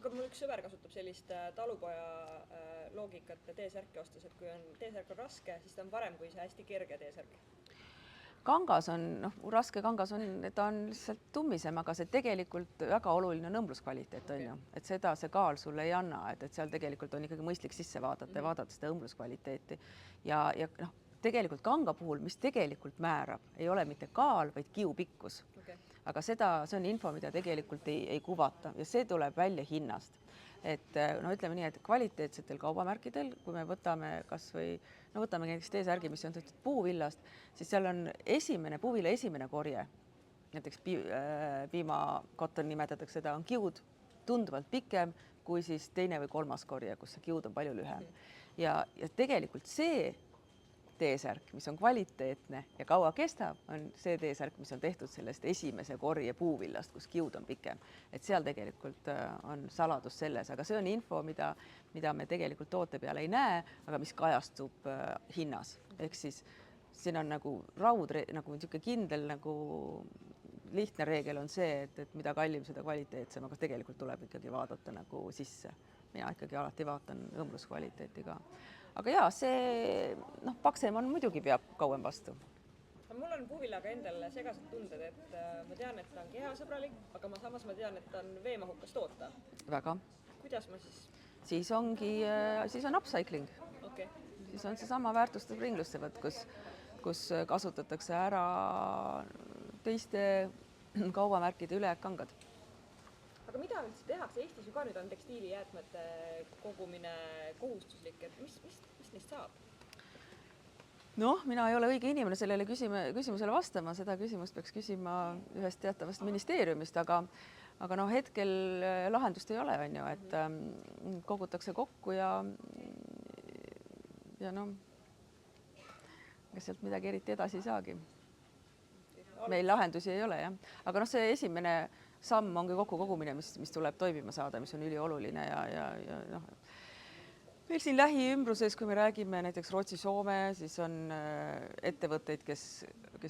Aga mul üks sõber kasutab sellist talupoja loogikat T-särki ostes, et kui T-särk on raske, siis ta on parem kui see hästi kerge T-särk. Kangas on, raske kangas on, ta on lihtsalt tummisem, aga see tegelikult väga oluline on õmbluskvaliteet, on ju. Et seda see kaal sulle ei anna, et seal tegelikult on ikkagi mõistlik sisse vaadata ja vaadata seda õmbluskvaliteeti. Ja tegelikult kanga puhul, mis tegelikult määrab, ei ole mitte kaal, vaid kiupikkus. Aga see on info, mida tegelikult ei kuvata ja see tuleb välja hinnast. Et ütleme nii, et kvaliteetsetel kaubamärkidel, kui me võtame võtame näiteks T-särgi, mis on tehtud puuvillast, siis seal on puuvilla esimene korje, näiteks piimakotton nimetatakse seda, on kiud tunduvalt pikem kui siis teine või 3. korje, kus see kiud on palju lühem. Ja tegelikult see T-särk, mis on kvaliteetne ja kaua kestab, on see T-särk, mis on tehtud sellest esimese korje puuvillast, kus kiud on pikem. Et seal tegelikult on saladus selles, aga see on info, mida me tegelikult toote peale ei näe, aga mis kajastub hinnas. Ehk siis siin on nagu raud, nagu niisugune kindel, nagu lihtne reegel on see, et mida kallim, seda kvaliteetsem, aga tegelikult tuleb ikkagi vaadata nagu sisse. Mina ikkagi alati vaatan õmbluskvaliteeti ka. Aga jaa, see paksem on muidugi peab kauem vastu. Mul on puuvillaga endal segased tunded, et ma tean, et ta on kehasõbralik, aga samas ma tean, et ta on veemahukas toota. Väga. Kuidas ma siis? Siis on upcycling. Okay. siis on seesama väärtustav ringlussevõtt, kus kasutatakse ära teiste kaubamärkide ülejääkkangad. aga mida üldse tehakse, Eestis ju ka nüüd on tekstiilijäätmete kogumine kohustuslik, et mis neist saab? Noh, mina ei ole õige inimene sellele küsimusele vastama, seda küsimust peaks küsima ühest teatavast ministeeriumist, aga noh, hetkel lahendust ei ole, on ju, et kogutakse kokku ja noh, ega sealt midagi eriti edasi ei saagi. Meil lahendusi ei ole, jah. Aga noh, see esimene samm ongi kokkukogumine, mis tuleb toimima saada, mis on ülioluline ja noh, meil siin lähiümbruses, kui me räägime näiteks Rootsi-Soome, siis on ettevõtteid, kes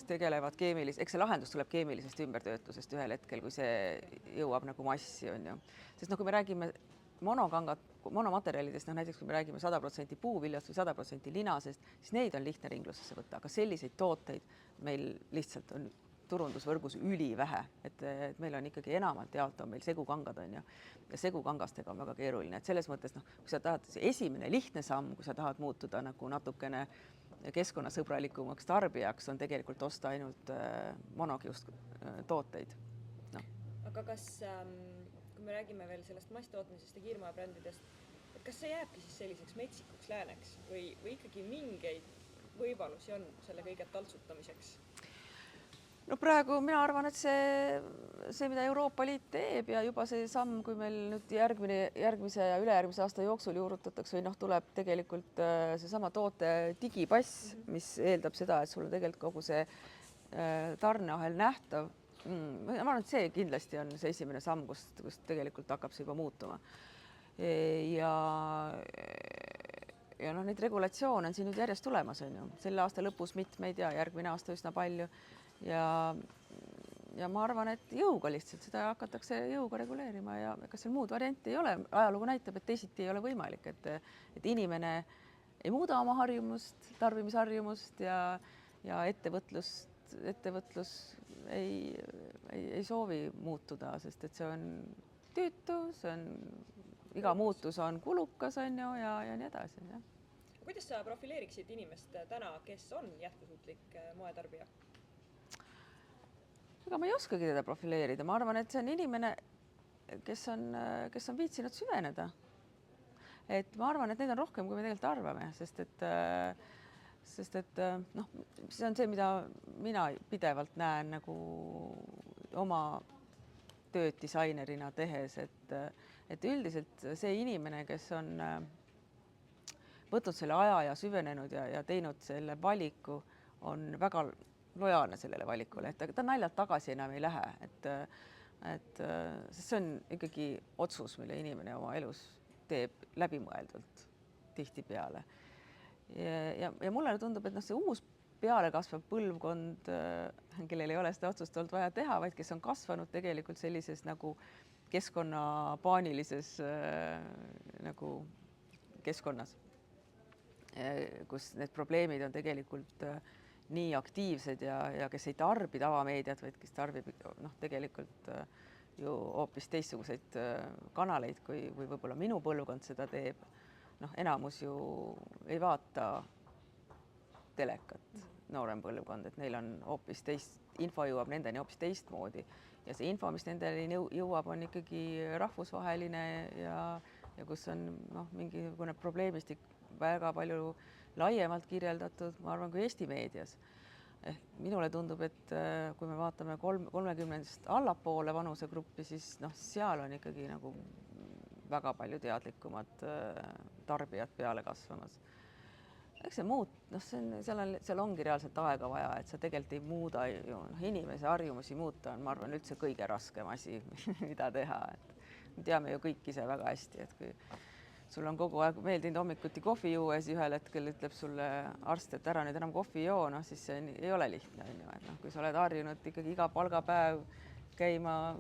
tegelevad eks see lahendus tuleb keemilisest ümbertöötlusest ühel hetkel, kui see jõuab nagu massi, on ju. Sest kui me räägime monomaterjalidest, näiteks kui me räägime 100% puuviljast või 100% linasest, siis neid on lihtne ringlusesse võtta, aga selliseid tooteid meil lihtsalt on turundusvõrgus ülivähe, et meil on ikkagi enamalt jaolt on meil segukangad, on ju, ja segukangastega on väga keeruline, et selles mõttes, kui sa tahad, see esimene lihtne samm, kui sa tahad muutuda nagu natukene keskkonnasõbralikumaks tarbijaks, on tegelikult osta ainult monokiust tooteid. No. Aga kas, kui me räägime veel sellest masstootmisest ja kiirmaebrändidest, et kas see jääbki siis selliseks metsikuks lääneks või ikkagi mingeid võimalusi on selle kõige taltsutamiseks? No praegu mina arvan, et see, mida Euroopa Liit teeb ja juba see samm, kui meil nüüd järgmise ja ülejärgmise aasta jooksul juurutatakse või noh, tuleb tegelikult seesama toote digipass, mis eeldab seda, et sul on tegelikult kogu see tarneahel nähtav. Ma arvan, et see kindlasti on see esimene samm, kus tegelikult hakkab see juba muutuma. Ja noh, neid regulatsioone on siin nüüd järjest tulemas, on ju. Selle aasta lõpus mitmeid ja järgmine aasta üsna palju. Ja ma arvan, et jõuga lihtsalt seda hakatakse jõuga reguleerima ja kas seal muud varianti ei ole. Ajalugu näitab, et teisiti ei ole võimalik, et inimene ei muuda oma harjumust, tarbimisharjumust ja ettevõtlus ei soovi muutuda, sest et see on tüütu, iga muutus on kulukas, on ju, ja nii edasi. Ja. Kuidas sa profileeriksid inimest täna, kes on jätkusuutlik moetarbija? Aga ma ei oskagi teda profileerida. Ma arvan, et see on inimene, kes on viitsinud süveneda. Et ma arvan, et neid on rohkem, kui me tegelikult arvame, sest et noh, see on see, mida mina pidevalt näen nagu oma tööd disainerina tehes, et üldiselt see inimene, kes on võtnud selle aja ja süvenenud ja teinud selle valiku, on väga lojaalne sellele valikule, et ta naljalt tagasi enam ei lähe, sest see on ikkagi otsus, mille inimene oma elus teeb läbimõeldult tihtipeale. Ja mulle tundub, et see uus peale kasvav põlvkond, kellel ei ole seda otsust olnud vaja teha, vaid kes on kasvanud tegelikult sellises nagu keskkonnapaanilises nagu keskkonnas, kus need probleemid on tegelikult nii aktiivsed ja kes ei tarbi tavameediat, vaid kes tarbib tegelikult ju hoopis teistsuguseid kanaleid, kui võib-olla minu põlvkond seda teeb. Enamus ju ei vaata telekat, noorem põlvkond, et neil on hoopis info jõuab nendeni hoopis teistmoodi ja see info, mis nendeni jõuab, on ikkagi rahvusvaheline ja kus on mingisugune probleemistik väga palju laiemalt kirjeldatud, ma arvan, kui Eesti meedias. Minule tundub, et kui me vaatame 30-st allapoole vanusegruppi, siis seal on ikkagi nagu väga palju teadlikumad tarbijad peale kasvamas. Eks see seal ongi reaalselt aega vaja, et sa tegelikult ei muuda ju, inimese harjumusi muuta on, ma arvan, üldse kõige raskem asi, mida teha. Me teame ju kõik ise väga hästi, et kui sul on kogu aeg meeldinud hommikuti kohvi juues, ühel hetkel ütleb sulle arst, et ära nüüd enam kohvi joo, siis see ei ole lihtne. Kui sa oled harjunud ikkagi iga palgapäev käima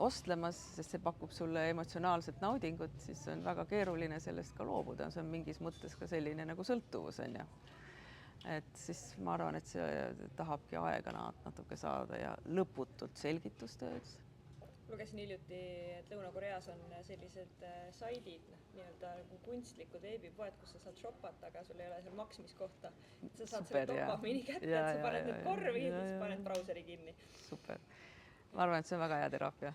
ostlemas, sest see pakub sulle emotsionaalset naudingut, siis on väga keeruline sellest ka loobuda. See on mingis mõttes ka selline nagu sõltuvus. Et siis ma arvan, et see tahabki aega natuke saada ja lõputult selgitustööd. lugesin hiljuti, et Lõuna-Koreas on sellised saidid, nii-öelda nagu kunstlikud veebipoed, kus sa saad shoppata, aga sul ei ole seal maksmiskohta. Sa saad Super, selle dopamiini kätte, et sa paned need korvi ja siis paned brauseri kinni. Super. Ma arvan, et see on väga hea teraapia.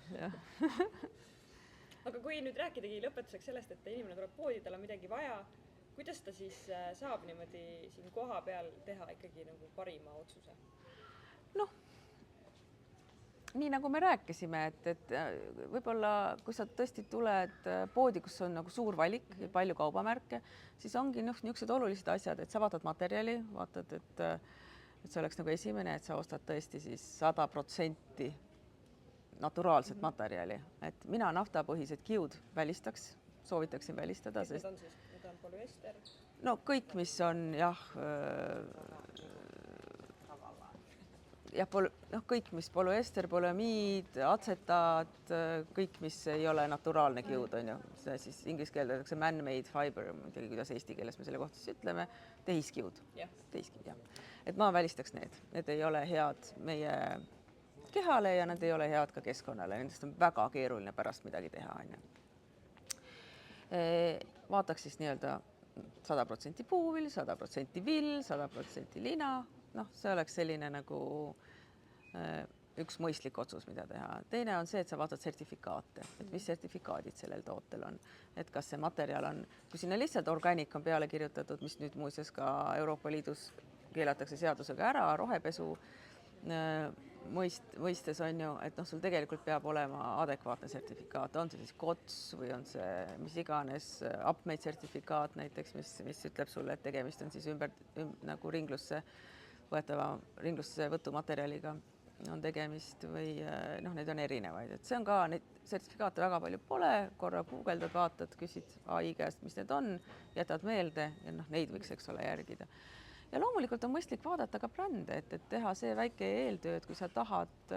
Aga kui nüüd rääkidagi lõpetuseks sellest, et inimene tuleb poodi, tal on midagi vaja, kuidas ta siis saab niimoodi siin koha peal teha ikkagi nagu parima otsuse? Noh, nii nagu me rääkisime, et võib-olla kui sa tõesti tuled poodi, kus on nagu suur valik ja palju kaubamärke, siis ongi niisugused olulised asjad, et sa vaatad materjali, vaatad, et see oleks nagu esimene, et sa ostad tõesti siis 100% naturaalset materjali, et mina naftapõhised kiud välistaks, soovitaksin välistada. Need on siis, need on polüester? No kõik, mis on jah, kõik, mis polüester, polüamiid, atsetaat, kõik, mis ei ole naturaalne kiud, on ju, see siis inglise keeles öeldakse man-made fiber, ma ei tea, kuidas eesti keeles me selle kohta siis ütleme, tehiskiud, tehiskiud, jah. Et ma välistaks need ei ole head meie kehale ja nad ei ole head ka keskkonnale, nendest on väga keeruline pärast midagi teha, on ju. Vaataks siis nii-öelda 100% puuvill, 100% vill, 100% lina, noh, see oleks selline nagu üks mõistlik otsus, mida teha. Teine on see, et sa vaatad sertifikaate, et mis sertifikaadid sellel tootel on, et kas see materjal on, kui sinna lihtsalt organic on peale kirjutatud, mis nüüd muuseas ka Euroopa Liidus keelatakse seadusega ära, rohepesu mõistes on ju, et noh, sul tegelikult peab olema adekvaatne sertifikaat, on see siis KOTS või on see mis iganes UpMate sertifikaat näiteks, mis ütleb sulle, et tegemist on siis nagu ringlusse võtumaterjaliga on tegemist või noh, neid on erinevaid, et see on ka, neid sertifikaate väga palju pole, korra guugeldad, vaatad, küsid ai käest, mis need on, jätad meelde ja noh, neid võiks, eks ole, järgida. Ja loomulikult on mõistlik vaadata ka brände, et teha see väike eeltöö, et kui sa tahad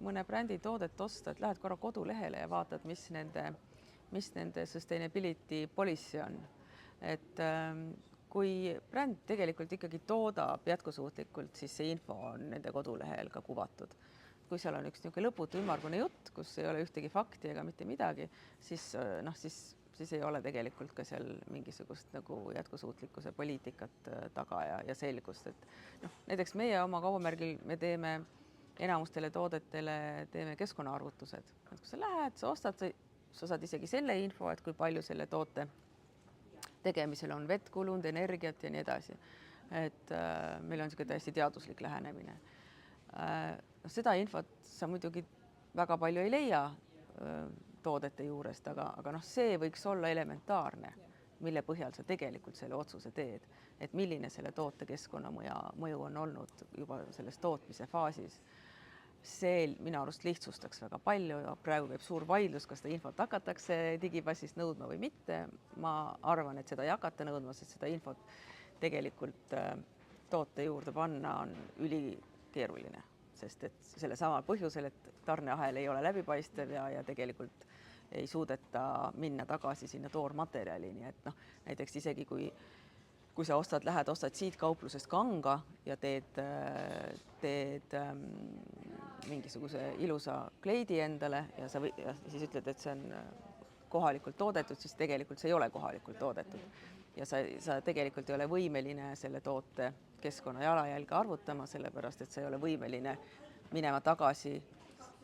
mõne brändi toodet osta, et lähed korra kodulehele ja vaatad, mis nende sustainability policy on. Et kui bränd tegelikult ikkagi toodab jätkusuutlikult, siis see info on nende kodulehel ka kuvatud. Kui seal on üks niisugune lõputu ümmargune jutt, kus ei ole ühtegi fakti ega mitte midagi, siis noh, siis ei ole tegelikult ka seal mingisugust nagu jätkusuutlikkuse poliitikat taga ja selgust, et noh, näiteks meie oma kaubamärgil me teeme enamustele toodetele teeme keskkonnaarvutused, et kui sa lähed, sa ostad, sa saad isegi selle info, et kui palju selle toote tegemisel on vett kulunud, energiat ja nii edasi. Et meil on niisugune täiesti teaduslik lähenemine. Seda infot sa muidugi väga palju ei leia toodete juurest, aga noh, see võiks olla elementaarne, mille põhjal sa tegelikult selle otsuse teed, et milline selle toote keskkonnamõju on olnud juba selles tootmise faasis. See minu arust lihtsustaks väga palju ja praegu käib suur vaidlus, kas seda infot hakatakse digipassist nõudma või mitte. Ma arvan, et seda ei hakata nõudma, sest seda infot tegelikult toote juurde panna on ülikeeruline, sest et selle sama põhjusel, et tarneahel ei ole läbipaistev ja tegelikult ei suudeta minna tagasi sinna toormaterjalini, et noh, näiteks isegi kui sa ostad siit kauplusest kanga ja teed mingisuguse ilusa kleidi endale ja siis ütled, et see on kohalikult toodetud, siis tegelikult see ei ole kohalikult toodetud. Ja sa tegelikult ei ole võimeline selle toote keskkonna jalajälge arvutama, sellepärast, et sa ei ole võimeline minema tagasi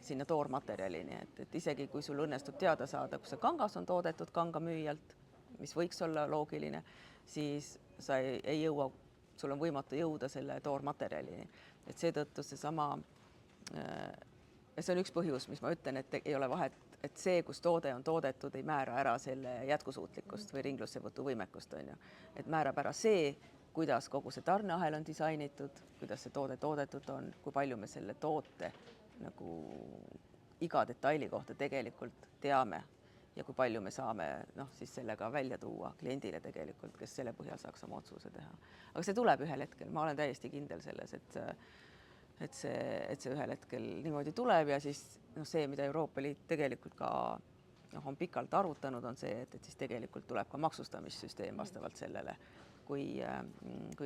sinna toormaterjalini, et isegi kui sul õnnestub teada saada, kus see kangas on toodetud kangamüüjalt, mis võiks olla loogiline, siis sa ei jõua, sul on võimatu jõuda selle toormaterjalini. Et seetõttu seesama, see on üks põhjus, mis ma ütlen, et ei ole vahet, et see, kus toode on toodetud, ei määra ära selle jätkusuutlikkust või ringlussevõtu võimekust, on ju. Et määrab ära see, kuidas kogu see tarneahel on disainitud, kuidas see toode toodetud on, kui palju me selle toote nagu iga detaili kohta tegelikult teame ja kui palju me saame siis sellega välja tuua kliendile tegelikult, kes selle põhjal saaks oma otsuse teha. Aga see tuleb ühel hetkel, ma olen täiesti kindel selles, et see ühel hetkel niimoodi tuleb ja siis see, mida Euroopa Liit tegelikult ka on pikalt arutanud, on see, et siis tegelikult tuleb ka maksustamissüsteem vastavalt sellele, kui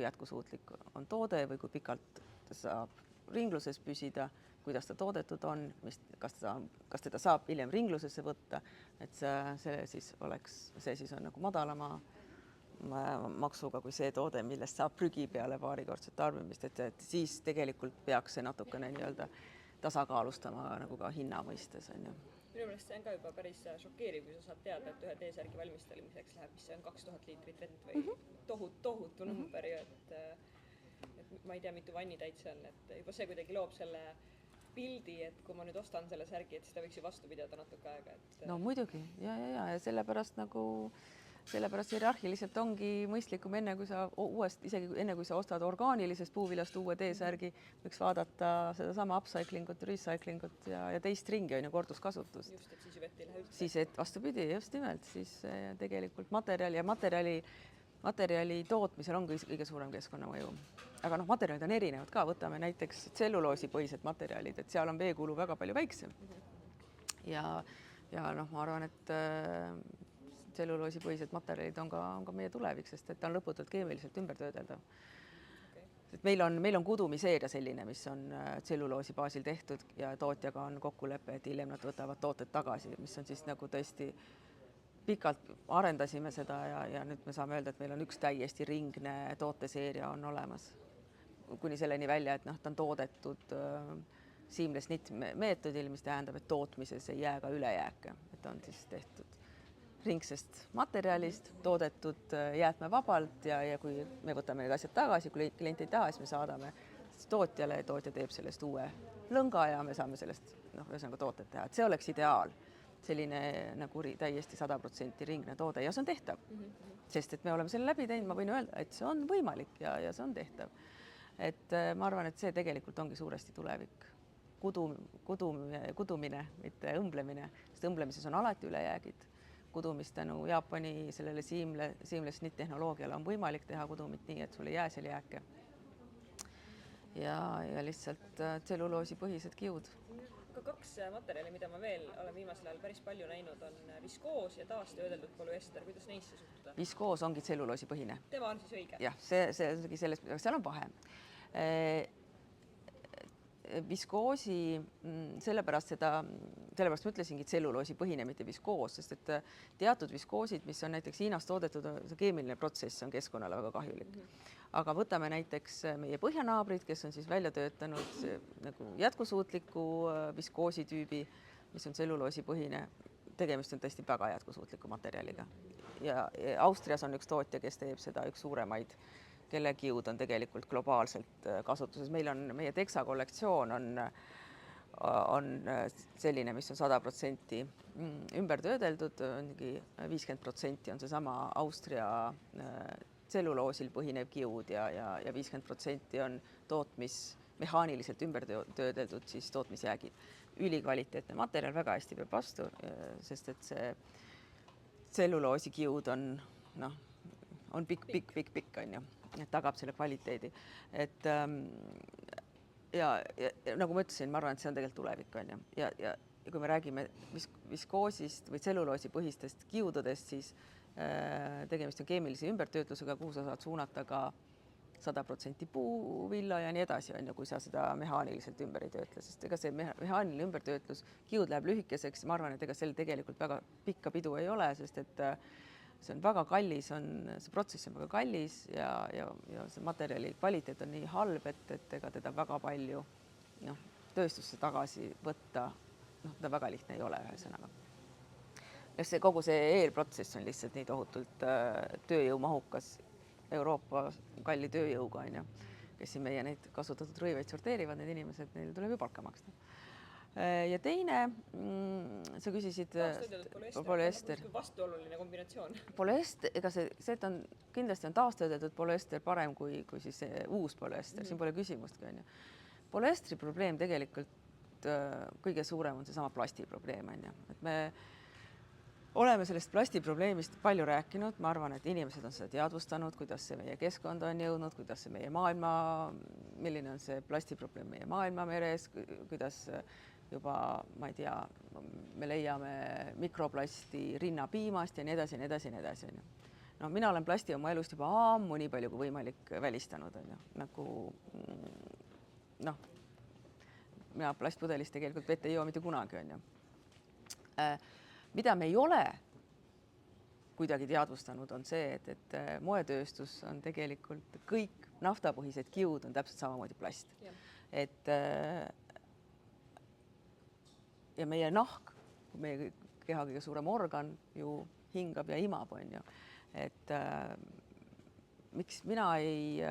jätkusuutlik on toode või kui pikalt saab ringluses püsida, kuidas ta toodetud on, kas teda saab hiljem ringlusesse võtta, et see on nagu madalama maksuga kui see toode, millest saab prügi peale paarikordset tarbimist, et siis tegelikult peaks see natukene nii-öelda tasakaalustama nagu ka hinna mõistes on ju. Minu meelest see on ka juba päris šokeeriv, kui sa saad teada, et ühe T-särgi valmistamiseks läheb, mis see on 2000 liitrit vett või tohutu number ju, et ma ei tea, mitu vannitäit see on, et juba see kuidagi loob selle pildi, et kui ma nüüd ostan selle särgi, et siis ta võiks ju vastu pidada natuke aega. No muidugi ja sellepärast hierarhiliselt ongi mõistlikum isegi enne kui sa ostad orgaanilisest puuviljast uue T-särgi, võiks vaadata sedasama upcycling ut, recycling ut ja teist ringi on ju korduskasutust. Just, et siis ju vett ei lähe üldse. Siis, et vastupidi, just nimelt, siis tegelikult materjali tootmisel on kõige suurem keskkonnamõju. Aga materjalid on erinevad ka, võtame näiteks tselluloosipõhised materjalid, et seal on veekulu väga palju väiksem. Ja ma arvan, et tselluloosipõhised materjalid on ka meie tulevik, sest et ta on lõputult keemiliselt ümber töödeldav. Et meil on kudumiseeria selline, mis on tselluloosi baasil tehtud ja tootjaga on kokkulepe, et hiljem nad võtavad tooted tagasi, mis on siis nagu tõesti pikalt arendasime seda ja nüüd me saame öelda, et meil on üks täiesti ringne tooteseeria on olemas. Kuni selleni välja, et ta on toodetud seamless knit meetodil, mis tähendab, et tootmises ei jää ka ülejääke, et on siis tehtud ringsest materjalist, toodetud jäätmevabalt ja kui me võtame need asjad tagasi, kui klient ei taha, siis me saadame tootjale, tootja teeb sellest uue lõnga ja me saame sellest ühesõnaga tooted teha, et see oleks ideaal. Selline nagu täiesti 100% ringne toode ja see on tehtav, sest et me oleme selle läbi teinud, ma võin öelda, et see on võimalik ja see on tehtav. Et ma arvan, et see tegelikult ongi suuresti tulevik. Kudumine, mitte õmblemine, sest õmblemises on alati ülejäägid. Kudumist tänu Jaapani sellele seamless knit tehnoloogiale on võimalik teha kudumit nii, et sul ei jää seal jääke. Ja lihtsalt tselluloosipõhised kiud. Ka kaks materjali, mida ma veel olen viimasel ajal päris palju näinud, on viskoos ja taastöödeldud polüester. Kuidas neisse suhtuda? Viskoos ongi tselluloosipõhine. Tema on siis õige? Jah, see ongi sellest, seal on vahe. Viskoosi, sellepärast ma ütlesingi tselluloosipõhine, mitte viskoos, sest et teatud viskoosid, mis on näiteks Hiinas toodetud, see keemiline protsess on keskkonnale väga kahjulik. Aga võtame näiteks meie põhjanaabrid, kes on siis välja töötanud nagu jätkusuutliku viskoositüübi, mis on tselluloosipõhine. Tegemist on tõesti väga jätkusuutliku materjaliga. Ja Austrias on üks tootja, kes teeb seda, üks suuremaid, kelle kiud on tegelikult globaalselt kasutuses. Meie Texa kollektsioon on selline, mis on 100% ümber töödeldud, 50% on seesama Austria tselluloosil põhinev kiud ja 50% on mehaaniliselt ümber töödeldud siis tootmisjäägid. Ülikvaliteetne materjal, väga hästi peab vastu, sest et see tselluloosi kiud on pikk, on ju. Et tagab selle kvaliteedi. Et ja nagu ma ütlesin, ma arvan, et see on tegelikult tulevik, on ju. Ja kui me räägime viskoosist või tselluloosi põhistest kiududest, siis tegemist on keemilise ümbertöötlusega, kuhu sa saad suunata ka 100% puuvilla ja nii edasi, on ju, kui sa seda mehaaniliselt ümber ei töötle, sest ega see mehaaniline ümbertöötlus, kiud läheb lühikeseks, ma arvan, et ega sel tegelikult väga pikka pidu ei ole, sest et see on väga kallis, see protsess on väga kallis ja see materjali kvaliteet on nii halb, et ega teda väga palju tööstusse tagasi võtta, ta väga lihtne ei ole ühesõnaga. Kogu see eelprotsess on lihtsalt nii tohutult tööjõumahukas Euroopa kalli tööjõuga, on ju, kes siin meie neid kasutatud rõiveid sorteerivad, need inimesed, neil tuleb ju palka maksta. Ja teine, sa küsisid polüester. Vastuoluline kombinatsioon. Polüester, ega see, et kindlasti on taastöödeldud polüester parem kui siis uus polüester, siin pole küsimustki, on ju. Polüestri probleem tegelikult kõige suurem on seesama plasti probleem, on ju. Et me oleme sellest plasti probleemist palju rääkinud, ma arvan, et inimesed on seda teadvustanud, kuidas see meie keskkond on jõudnud, kuidas see meie milline on see plasti probleem meie maailma meres, kuidas juba, ma ei tea, me leiame mikroplasti rinnapiimast ja nii edasi, nii edasi, nii edasi. No, mina olen plasti oma elust juba ammu nii palju kui võimalik välistanud, on ju. Nagu, mina plastpudelist tegelikult vett ei joo mitte kunagi, on ju. Mida me ei ole kuidagi teadvustanud, on see, et moetööstus on tegelikult kõik naftapõhised kiud on täpselt samamoodi plast. Et ja meie nahk, meie keha kõige suurem organ ju hingab ja imab, on ju. Et miks mina ei,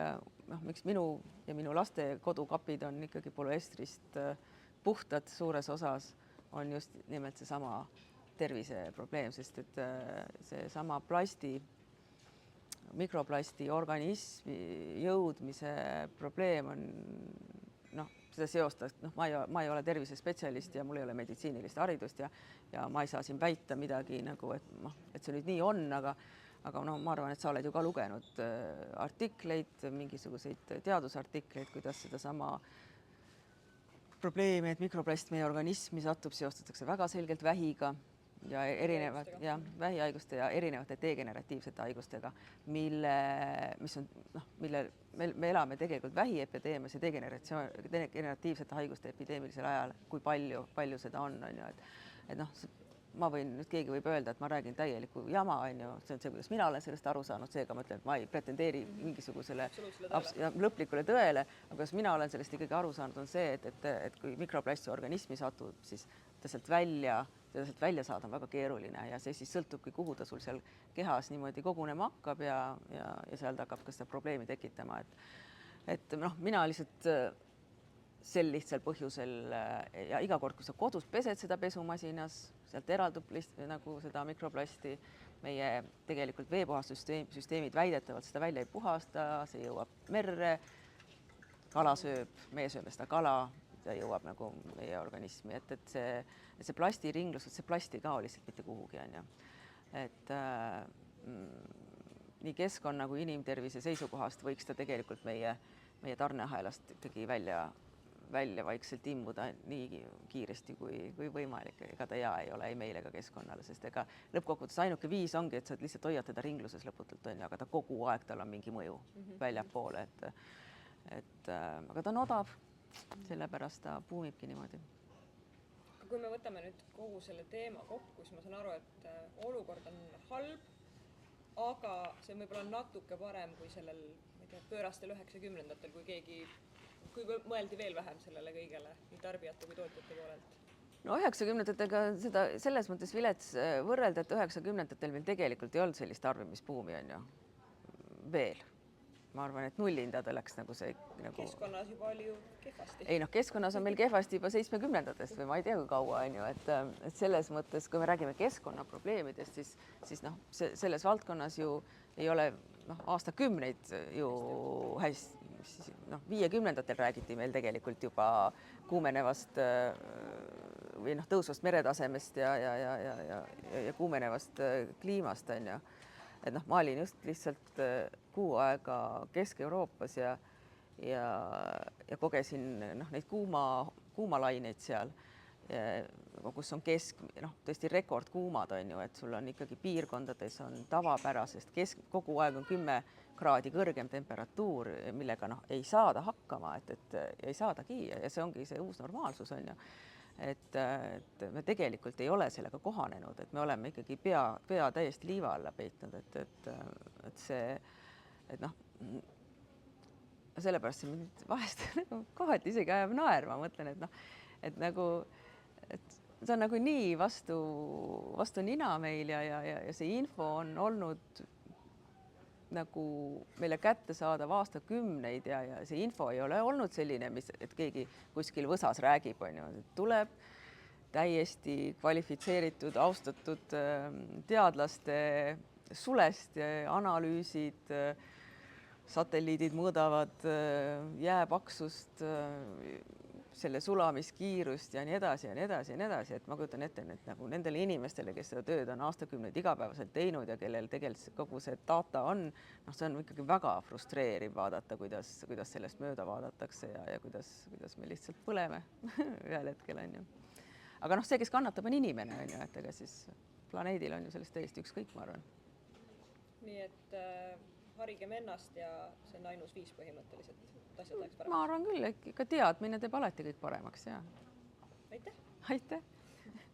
miks minu ja minu laste kodukapid on ikkagi polüestrist puhtad suures osas, on just nimelt seesama terviseprobleem, sest et seesama mikroplasti organismi jõudmise probleem on seda seostast, ma ei ole tervisespetsialist ja mul ei ole meditsiinilist haridust ja ma ei saa siin väita midagi nagu, et see nüüd nii on, aga ma arvan, et sa oled ju ka lugenud artikleid, mingisuguseid teadusartikleid, kuidas sedasama probleemi, et mikroplast meie organismi satub, seostatakse väga selgelt vähiga ja erinevad vähihaiguste ja erinevate degeneratiivsete haigustega, mille me elame tegelikult vähiepideemias ja degeneratiivsete haiguste epideemilisel ajal, kui palju seda on ju, et ma võin nüüd, keegi võib öelda, et ma räägin täielikku jama, on ju, see on see, kuidas mina olen sellest aru saanud, seega ma ütlen, et ma ei pretendeeri mingisugusele lõplikule tõele, aga kas mina olen sellest ikkagi aru saanud, on see, et kui mikroplasti organismi satub, siis ta sealt välja saada on väga keeruline ja see siis sõltubki, kuhu ta sul seal kehas niimoodi kogunema hakkab ja seal ta hakkab ka seda probleemi tekitama, et mina lihtsalt sel lihtsal põhjusel ja iga kord, kui sa kodus pesed seda pesumasinas, sealt eraldub nagu seda mikroplasti, meie tegelikult veepuhastussüsteemid väidetavalt seda välja ei puhasta, see jõuab merre, kala sööb, meie sööme seda kala, ta jõuab nagu meie organismi, et see plastiringlus, see plast ei kao lihtsalt mitte kuhugi, on ju. Et nii keskkonna kui inimtervise seisukohast võiks ta tegelikult meie tarneahelast ikkagi välja vaikselt imbuda nii kiiresti kui võimalik. Ega ta hea ei ole ei meile ega keskkonnale, sest ega lõppkokkuvõttes ainuke viis ongi, et sa lihtsalt hoiad teda ringluses lõputult, on ju, aga ta kogu aeg tal on mingi mõju väljapoole, aga ta on odav, sellepärast ta buumibki niimoodi. Kui me võtame nüüd kogu selle teema kokku, siis ma saan aru, et olukord on halb, aga see võib-olla natuke parem kui sellel pöörastel 90-ndatel, kui mõeldi veel vähem sellele kõigele nii tarbijate kui tootjate poolelt. No 90-ndatega seda selles mõttes vilets võrrelda, et 90-ndatel meil tegelikult ei olnud sellist tarbimisbuumi, on ju, veel. Ma arvan, et nullindadel läks nagu see Keskkonnas juba oli ju kehvasti. Ei keskkonnas on meil kehvasti juba 70-ndatest või ma ei tea, kui kaua, on ju, et selles mõttes, kui me räägime keskkonnaprobleemidest, siis selles valdkonnas ju ei ole aastakümneid ju hästi, 50-ndatel räägiti meil tegelikult juba kuumenevast või tõusvast meretasemest ja kuumenevast kliimast, on ju. Et ma olin just lihtsalt kuu aega Kesk-Euroopas ja kogesin neid kuumalaineid seal, kus on tõesti rekordkuumad, on ju, et sul on ikkagi piirkondades on tavapärasest kogu aeg on 10 kraadi kõrgem temperatuur, millega ei saada hakkama, et ei saadagi ja see ongi see uus normaalsus, on ju. Et me tegelikult ei ole sellega kohanenud, et me oleme ikkagi pea täiesti liiva alla peitnud, et sellepärast see mind vahest kohati isegi ajab naerma, mõtlen, et see on nagu nii vastu nina meil ja see info on olnud nagu meile kätte saadav aastakümneid ja see info ei ole olnud selline, et keegi kuskil võsas räägib, on ju, tuleb täiesti kvalifitseeritud, austatud teadlaste sulest, analüüsid, satelliidid mõõdavad jääpaksust, selle sulamiskiirust ja nii edasi ja nii edasi ja nii edasi, et ma kujutan ette, et nagu nendele inimestele, kes seda tööd on aastakümneid igapäevaselt teinud ja kellel tegelikult kogu see data on, see on ikkagi väga frustreeriv vaadata, kuidas sellest mööda vaadatakse ja kuidas me lihtsalt põleme ühel hetkel, on ju. Aga see, kes kannatab, on inimene, on ju, et ega siis planeedil on ju sellest täiesti ükskõik, ma arvan. Nii et harigem ennast ja see on ainus viis põhimõtteliselt, et asjad läheks ma arvan küll, et ikka teadmine teeb alati kõik paremaks ja aitäh! aitäh!